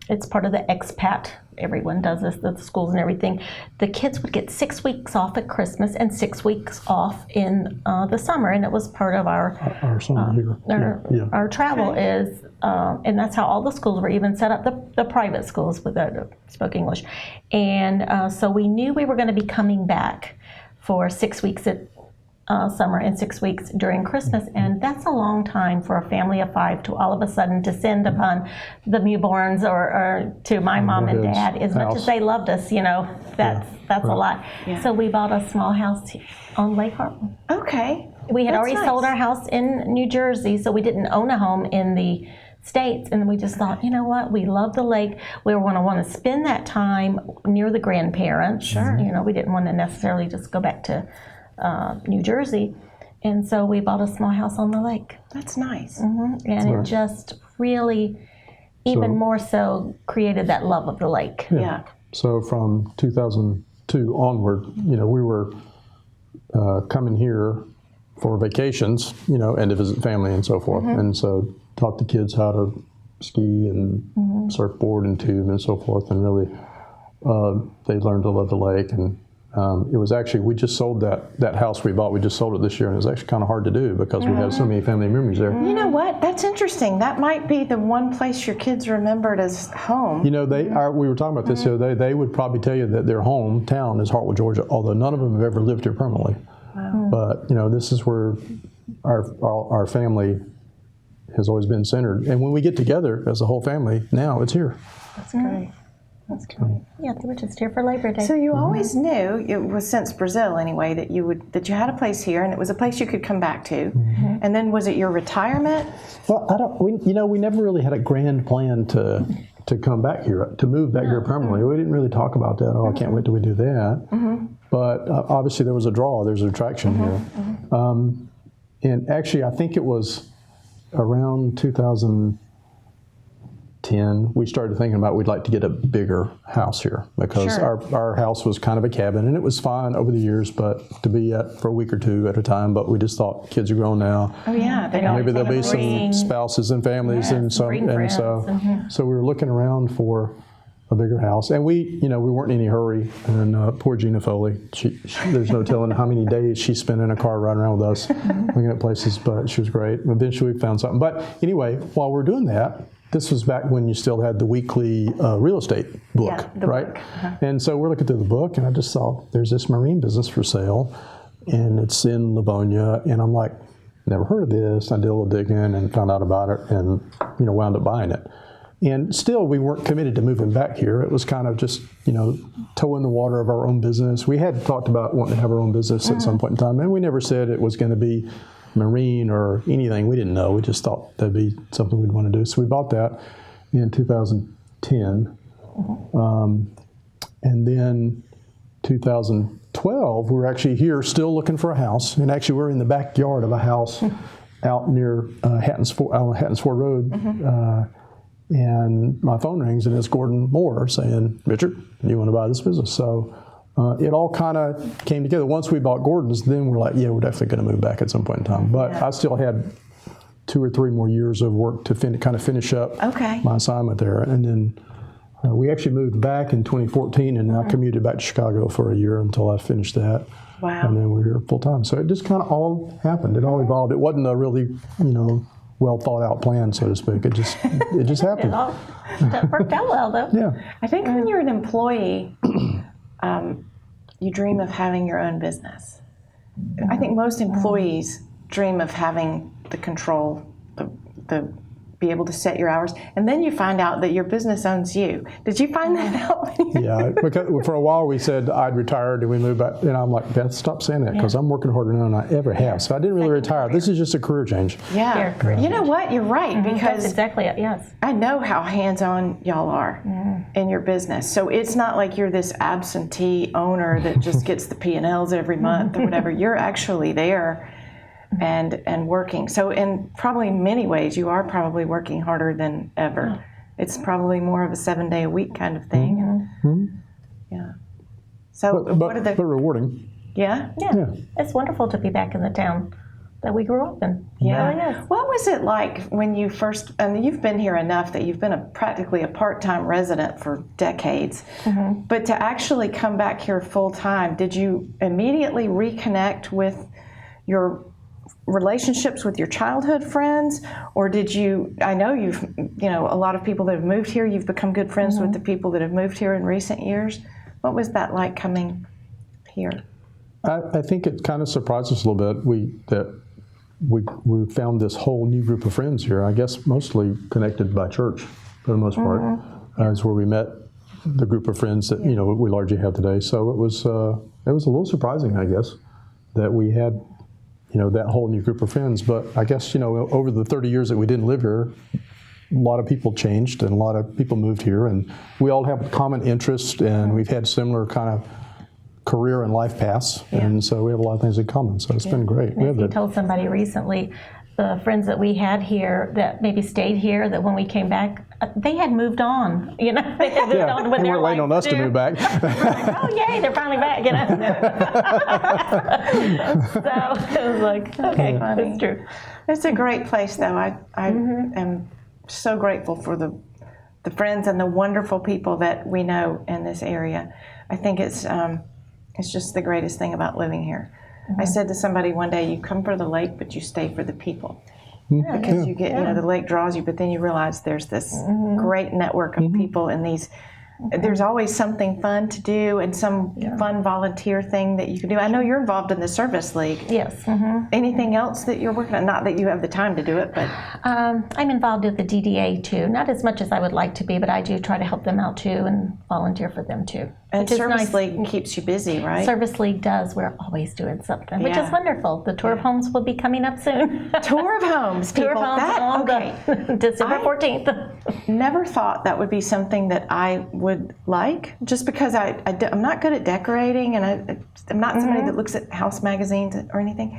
it's part of the expat. Everyone does this, the schools and everything. The kids would get 6 weeks off at Christmas and 6 weeks off in the summer, and it was part of our summer here. our travel is, and that's how all the schools were even set up, the private schools that spoke English. And so we knew we were going to be coming back for 6 weeks at summer and 6 weeks during Christmas, and that's a long time for a family of 5 to all of a sudden descend upon the newborns or to my mom and dad. As much as they loved us, you know, that's a lot. Yeah. So we bought a small house on Lake Hartwell. Okay. We had already nice. sold our house in New Jersey, so we didn't own a home in the States, and we just thought, you know what, we love the lake. We want to spend that time near the grandparents. Sure. You know, we didn't want to necessarily just go back to New Jersey, and so we bought a small house on the lake. That's nice. And it just really, even more so, created that love of the lake. Yeah. So from 2002 onward, you know, we were coming here for vacations, you know, and to visit family and so forth, and so taught the kids how to ski and surfboard and tube and so forth, and really they learned to love the lake. And it was actually, we just sold that house we bought. We just sold it this year, and it was actually kind of hard to do because we have so many family memories there. You know what? That's interesting. That might be the one place your kids remembered as home. You know, we were talking about this the other day. They would probably tell you that their hometown is Hartwell, Georgia, although none of them have ever lived here permanently. Wow. But, you know, this is where our family has always been centered. And when we get together as a whole family, now it's here. That's great. That's great. Yeah, they were just here for Labor Day. So you always knew, it was since Brazil anyway, that you had a place here, and it was a place you could come back to. And then was it your retirement? Well, we never really had a grand plan to come back here, to move back here permanently. We didn't really talk about that. Oh, I can't wait till we do that. But obviously there was a draw. There's an attraction here. And actually, I think it was around 2010, we started thinking about we'd like to get a bigger house here because our house was kind of a cabin, and it was fine over the years, but to be for a week or two at a time. But we just thought kids are grown now. Oh yeah, Maybe there'll be some spouses and families and so we were looking around for a bigger house, and we weren't in any hurry. And poor Gina Foley, there's no telling how many days she spent in a car riding around with us, looking at places. But she was great. Eventually, we found something. But anyway, while we're doing that, this was back when you still had the weekly real estate book, right? Book. And so we're looking through the book, and I just saw there's this marine business for sale, and it's in Livonia, and I'm like, never heard of this. I did a little digging and found out about it, and wound up buying it. And still, we weren't committed to moving back here. It was kind of just, toeing the water of our own business. We had talked about wanting to have our own business at some point in time, and we never said it was going to be marine or anything. We didn't know. We just thought that'd be something we'd want to do. So we bought that in 2010. And then 2012, we were actually here still looking for a house. And actually, we're in the backyard of a house out near Hattons Ford Road. And my phone rings, and it's Gordon Moore saying, "Richard, you want to buy this business?" So it all kind of came together. Once we bought Gordon's, then we're like, yeah, we're definitely going to move back at some point in time. But I still had 2 or 3 more years of work to kind of finish up my assignment there. And then we actually moved back in 2014, and I commuted back to Chicago for a year until I finished that. Wow. And then we were here full time. So it just kind of all happened. It all evolved. It wasn't a really, well thought out plan, so to speak. It just happened. That worked out well, though. Yeah. I think when you're an employee, you dream of having your own business. I think most employees dream of having the control, the be able to set your hours, and then you find out that your business owns you. Did you find that out? Yeah, because for a while we said I'd retired, and we moved back, and I'm like, Beth, stop saying that, because I'm working harder now than I ever have. So I didn't really retire. This is just a career change. Yeah. You know what? You're right, because That's exactly it, yes. I know how hands-on y'all are in your business. So it's not like you're this absentee owner that just gets the P&Ls every month or whatever. You're actually there and working. So in probably many ways, you are probably working harder than ever. It's probably more of a 7-day-a-week kind of thing. Yeah. So what are the... But rewarding. Yeah? Yeah. It's wonderful to be back in the town that we grew up in. Yeah. It really is. What was it like when you first, and you've been here enough that you've been practically a part-time resident for decades, but to actually come back here full-time, did you immediately reconnect with your relationships with your childhood friends, or did you, I know you've, a lot of people that have moved here, you've become good friends with the people that have moved here in recent years. What was that like coming here? I think it kind of surprised us a little bit. We found this whole new group of friends here, I guess mostly connected by church for the most part. Is where we met the group of friends that we largely have today. So it was a little surprising, I guess, that we had that whole new group of friends. But I guess over the 30 years that we didn't live here, a lot of people changed and a lot of people moved here, and we all have common interests, and we've had similar kind of career and life paths, and so we have a lot of things in common. So it's been great. And if you told somebody recently, the friends that we had here that maybe stayed here, that when we came back, they had moved on. They had moved on with and their we're waiting on us to move back. Oh yay, they're finally back. So it was like, okay, that's true. It's a great place, though. I am so grateful for the friends and the wonderful people that we know in this area. I think it's just the greatest thing about living here. I said to somebody one day, you come for the lake, but you stay for the people. Because you get, the lake draws you, but then you realize there's this great network of people and there's always something fun to do and some fun volunteer thing that you can do. I know you're involved in the Service League. Yes. Anything else that you're working on? Not that you have the time to do it, but... I'm involved with the DDA too. Not as much as I would like to be, but I do try to help them out too and volunteer for them too. And Service League keeps you busy, right? Service League does. We're always doing something, which is wonderful. The Tour of Homes will be coming up soon. Tour of Homes, people. Tour of Homes on December 14th. Never thought that would be something that I would like, just because I'm not good at decorating, and I'm not somebody that looks at house magazines or anything.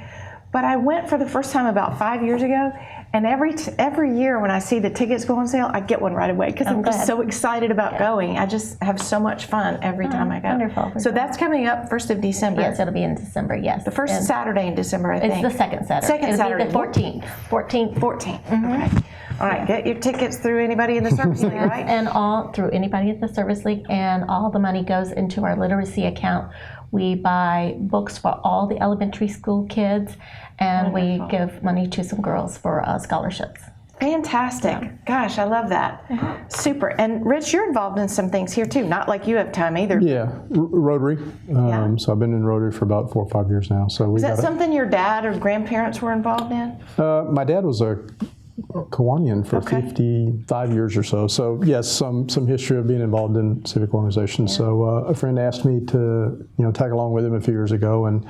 But I went for the first time about 5 years ago, and every year when I see the tickets go on sale, I get one right away because I'm just so excited about going. I just have so much fun every time I go. Wonderful. So that's coming up 1st of December. Yes, it'll be in December, yes. The first Saturday in December, I think. It's the second Saturday. Second Saturday. It'll be the 14th. 14th. Okay. All right, get your tickets through anybody in the Service League, right? And all through anybody at the Service League, and all the money goes into our literacy account. We buy books for all the elementary school kids, and we give money to some girls for scholarships. Fantastic. Gosh, I love that. Super. And Rich, you're involved in some things here too, not like you have time either. Yeah, Rotary. So I've been in Rotary for about 4 or 5 years now. So is that something your dad or grandparents were involved in? My dad was a Kiwanian for 55 years or so. So yes, some history of being involved in civic organizations. So a friend asked me to tag along with him a few years ago, and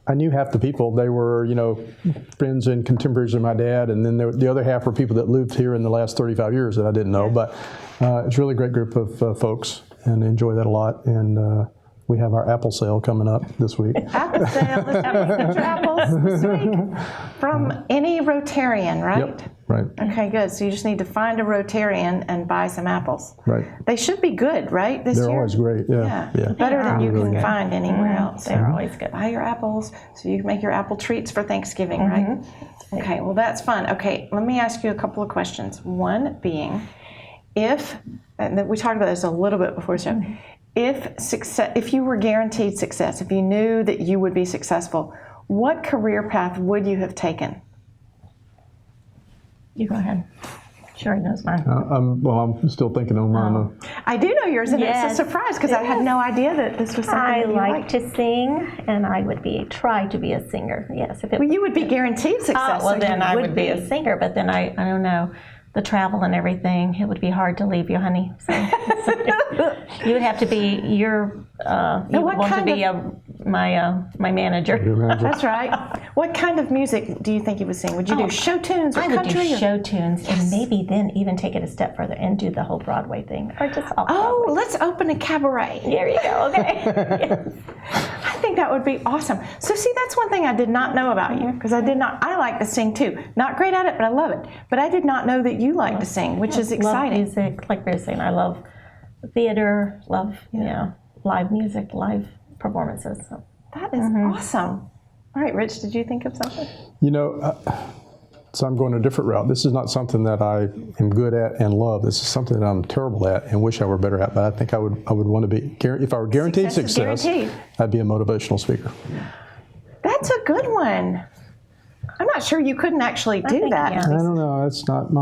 I knew half the people. They were, friends and contemporaries of my dad, and then the other half were people that lived here in the last 35 years that I didn't know. But it's a really great group of folks, and enjoy that a lot. And we have our apple sale coming up this week. Apple sale this week. Apples this week from any Rotarian, right? Yep, right. Okay, good. So you just need to find a Rotarian and buy some apples. Right. They should be good, right? This They're year. always great. Yeah. Better than you Really can good. find anywhere else. They're always good. Buy your apples so you can make your apple treats for Thanksgiving, right? Okay, well, that's fun. Okay, let me ask you a couple of questions. One being, and we talked about this a little bit before the show, if you were guaranteed success, if you knew that you would be successful, what career path would you have taken? You go ahead. Sure, he knows mine. I'm still thinking on mine. I do know yours, and Yes. it's a surprise because I had no idea that this was something I that you like liked. to sing, and I would try to be a singer. Yes, if it. Well, you would be guguaranteed success. well, so then you I would be a singer. But then I don't know, the travel and everything. It would be hard to leave you, honey. So, you would have to be your. You what want to kind be my manager. That's right. What kind of music do you think you would sing? Would you do show tunes or I would country? do or- show tunes, and maybe then even take it a step further and do the whole Broadway thing, or just off Oh, Broadway. let's open a cabaret. There you go. Okay. Yes. I think that would be awesome. So see, that's one thing I did not know about you because I like to sing too. Not great at it, but I love it. But I did not know that you like to sing, which is Love exciting. music, like we were saying. I love theater, love live music, live performances. So. That is awesome. All right, Rich, did you think of something? So I'm going a different route. This is not something that I am good at and love. This is something that I'm terrible at and wish I were better at. But I think I would want to be. If I were guaranteed Success is success, guaranteed. I'd be a motivational speaker. That's a good one. I'm not sure you couldn't actually do think, that. yeah. I don't know. It's not in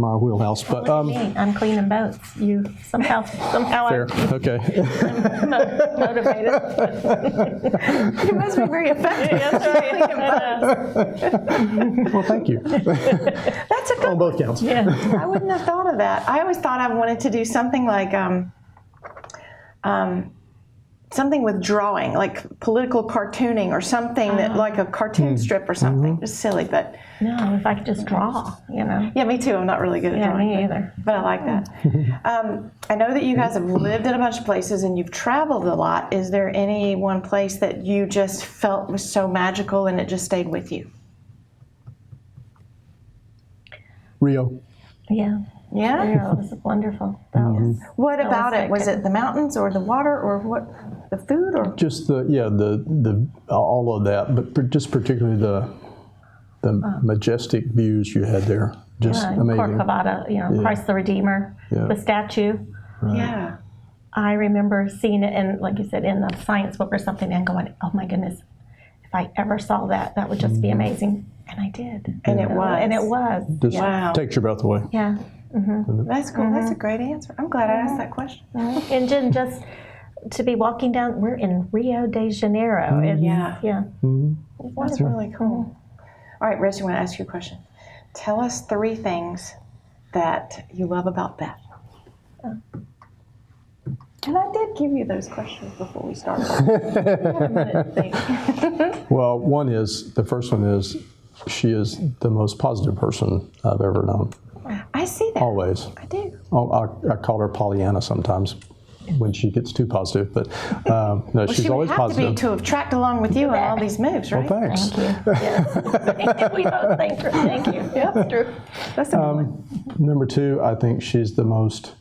my wheelhouse. But Look at me. I'm cleaning boats. You somehow fair. Okay. I'm motivated. You must be very effective. Well, thank you. That's a good On both counts. Yeah. I wouldn't have thought of that. I always thought I wanted to do something like something with drawing, like political cartooning or something that, like a cartoon strip or something. Just silly, but No, if I could just draw, yeah, me too. I'm not really good at Yeah, drawing, me either. but I like that. I know that you guys have lived in a bunch of places and you've traveled a lot. Is there any one place that you just felt was so magical and it just stayed with you? Rio. Yeah. Yeah. Yeah, it was wonderful. That was, What That about was it? Was it the mountains or the water or what? The food or? Just the all of that, but just particularly the majestic views you had there. Just amazing. Corcovado, Christ the Redeemer, Yeah. the statue. Yeah. I remember seeing it in, like you said, in the science book or something and going, oh my goodness, if I ever saw that, that would just be amazing. And I did. And it was. And it was. Just Wow. takes your breath away. Yeah. That's cool. That's a great answer. I'm glad I asked that question. And then just to be walking down, we're in Rio de Janeiro. It's, Yeah. Yeah. That's really cool. All right, Rich, I want to ask you a question. Tell us 3 things that you love about Beth. And I did give you those questions before we started. You had a minute to think. Well, the first one is, she is the most positive person I've ever known. I see that. Always. I do. I call her Pollyanna sometimes when she gets too positive, but no, she's She would always have positive. to be to have tracked along with you on all these moves, right? Well, thanks. Thank you. Yes. We both thank you. Yeah, that's true. That's a good one. Number 2, I think she's the most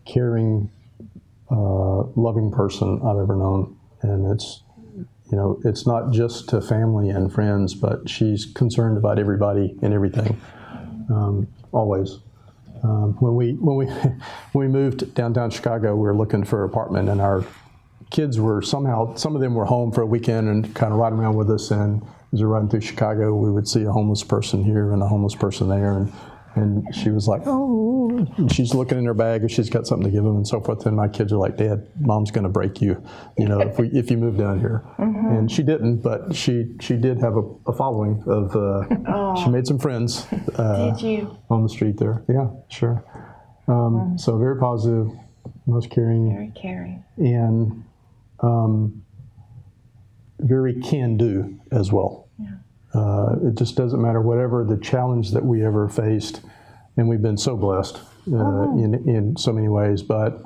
caring, loving person I've ever known, and it's not just to family and friends, but she's concerned about everybody and everything, always. When we moved downtown Chicago, we were looking for an apartment, and our kids were some of them were home for a weekend and kind of riding around with us. And as we were riding through Chicago, we would see a homeless person here and a homeless person there, and she was like, oh, and she's looking in her bag if she's got something to give them and so forth. And my kids are like, Dad, Mom's going to break you, if you move down here. And she didn't, but she did have a following of. She made some friends. Did you? On the street there? Yeah, sure. So very positive, most caring, Very caring. and very can-do as well. It just doesn't matter whatever the challenge that we ever faced, and we've been so blessed in so many ways. But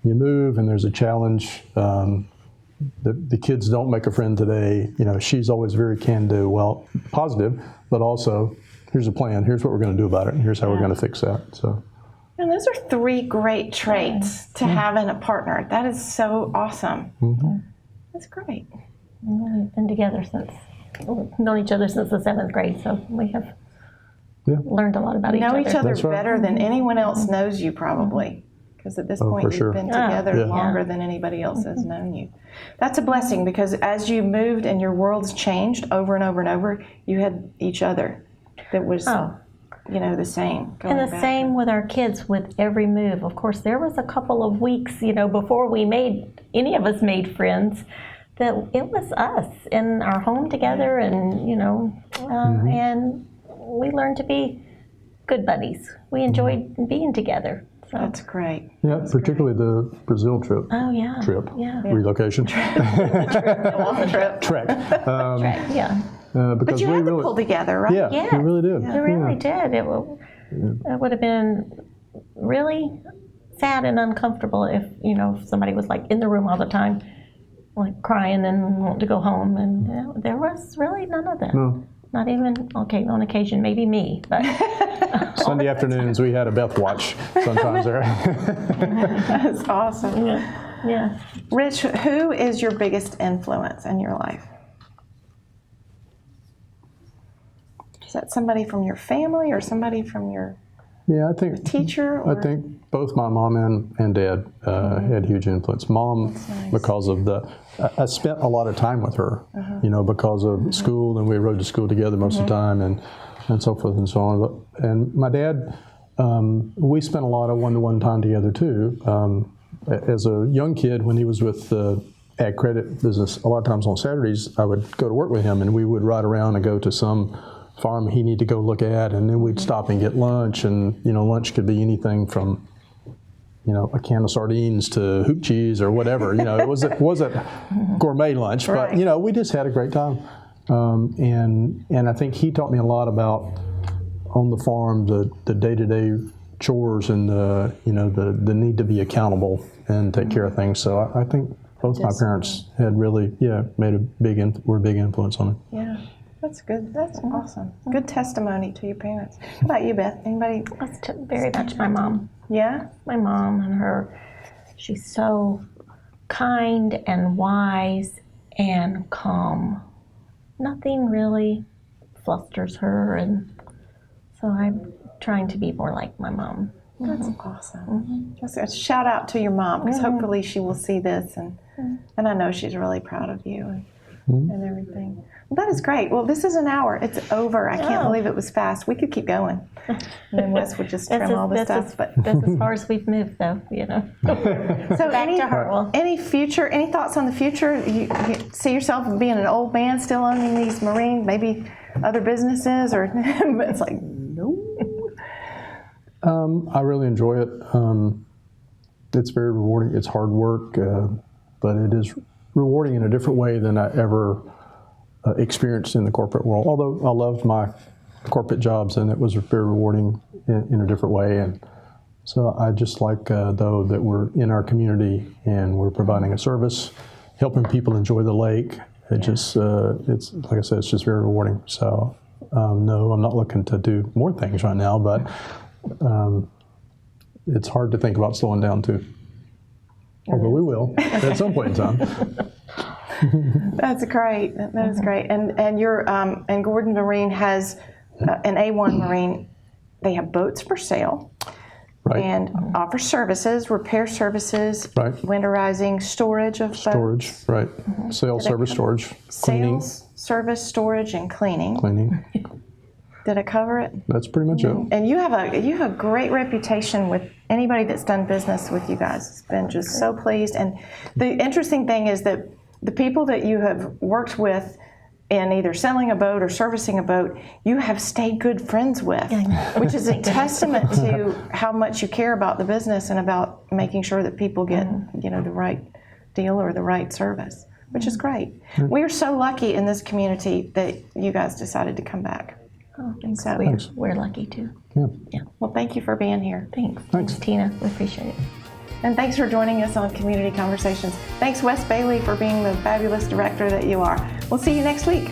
you move, and there's a challenge. The kids don't make a friend today. She's always very can-do. Well, positive, but also here's a plan. Here's what we're going to do about it, and here's how we're going to fix that. So. And those are 3 great traits to have in a partner. That is so awesome. That's great. We've been together known each other since the 7th grade, so we have learned a lot about each other. Know each other That's right. better than anyone else knows you, probably. Because at this point, for you've sure. been together longer than anybody else has known you. That's a blessing, because as you moved and your worlds changed over and over and over, you had each other that was, the same. And the same with our kids with every move. Of course, there was a couple of weeks, before any of us made friends, that it was us in our home together, and, and we learned to be good buddies. We enjoyed being together. So. That's great. Yeah, particularly the Brazil trip. Oh, yeah. Relocation. Long trip. Trek. Yeah. Because But you we had to really, pull together, right? Yeah, we really did. It really did. It would have been really sad and uncomfortable if, somebody was like in the room all the time, like crying and wanting to go home. And there was really none of that. No. Not even, on occasion, maybe me. But Sunday afternoons, we had a Beth watch sometimes. That's awesome. yeah. Rich, who is your biggest influence in your life? Is that somebody from your family or somebody from your I think teacher? I think both my mom and dad had huge influence. Mom, because of I spent a lot of time with her, because of school, and we rode to school together most of the time, and so forth and so on. And my dad, we spent a lot of one-to-one time together too. As a young kid, when he was with the ag credit business, a lot of times on Saturdays, I would go to work with him, and we would ride around and go to some farm he needed to go look at, and then we'd stop and get lunch, and lunch could be anything from a can of sardines to hoop cheese or whatever. It wasn't gourmet lunch, but we just had a great time. And I think he taught me a lot about on the farm the day-to-day chores and the need to be accountable and take care of things. So I think both my parents had really made were a big influence on me. Yeah. That's good. That's awesome. Good testimony to your parents. How about you, Beth? Anybody? That's very much my mom. Yeah? My mom and she's so kind and wise and calm. Nothing really flusters her, and so I'm trying to be more like my mom. That's awesome. Just a shout out to your mom, because hopefully she will see this, and I know she's really proud of you and everything. Well, that is great. Well, this is an hour. It's over. I can't believe it was fast. We could keep going. And then Wes would just trim all the stuff. But that's as far as we've moved, though, So back to Hartwell. Any thoughts on the future? You see yourself being an old man still owning these marine, maybe other businesses, or but it's like, no. I really enjoy it. It's very rewarding. It's hard work, but it is rewarding in a different way than I ever experienced in the corporate world. Although I loved my corporate jobs, and it was very rewarding in a different way. And so I just like, though, that we're in our community and we're providing a service, helping people enjoy the lake. It's like I said, it's just very rewarding. So no, I'm not looking to do more things right now, but it's hard to think about slowing down too. Although we will at some point in time. That's great. That is great. And your and Gordon Marine has an A1 Marine. They have boats for sale, Right. and offer services, repair services, Right. winterizing, storage of boats, Storage, right. Sales, service, storage, cleaning, sales, service, storage, and cleaning. cleaning. Did I cover it? That's pretty much it. And you have a great reputation with anybody that's done business with you guys. It's been just so pleased. And the interesting thing is that the people that you have worked with in either selling a boat or servicing a boat, you have stayed good friends with, which is a testament to how much you care about the business and about making sure that people get the right deal or the right service. which is great. We are so lucky in this community that you guys decided to come back. Oh, thanks. So- We're lucky too. Yeah. Well, thank you for being here. Thanks, Tina. We appreciate it. And thanks for joining us on Community Conversations. Thanks, Wes Bailey, for being the fabulous director that you are. We'll see you next week.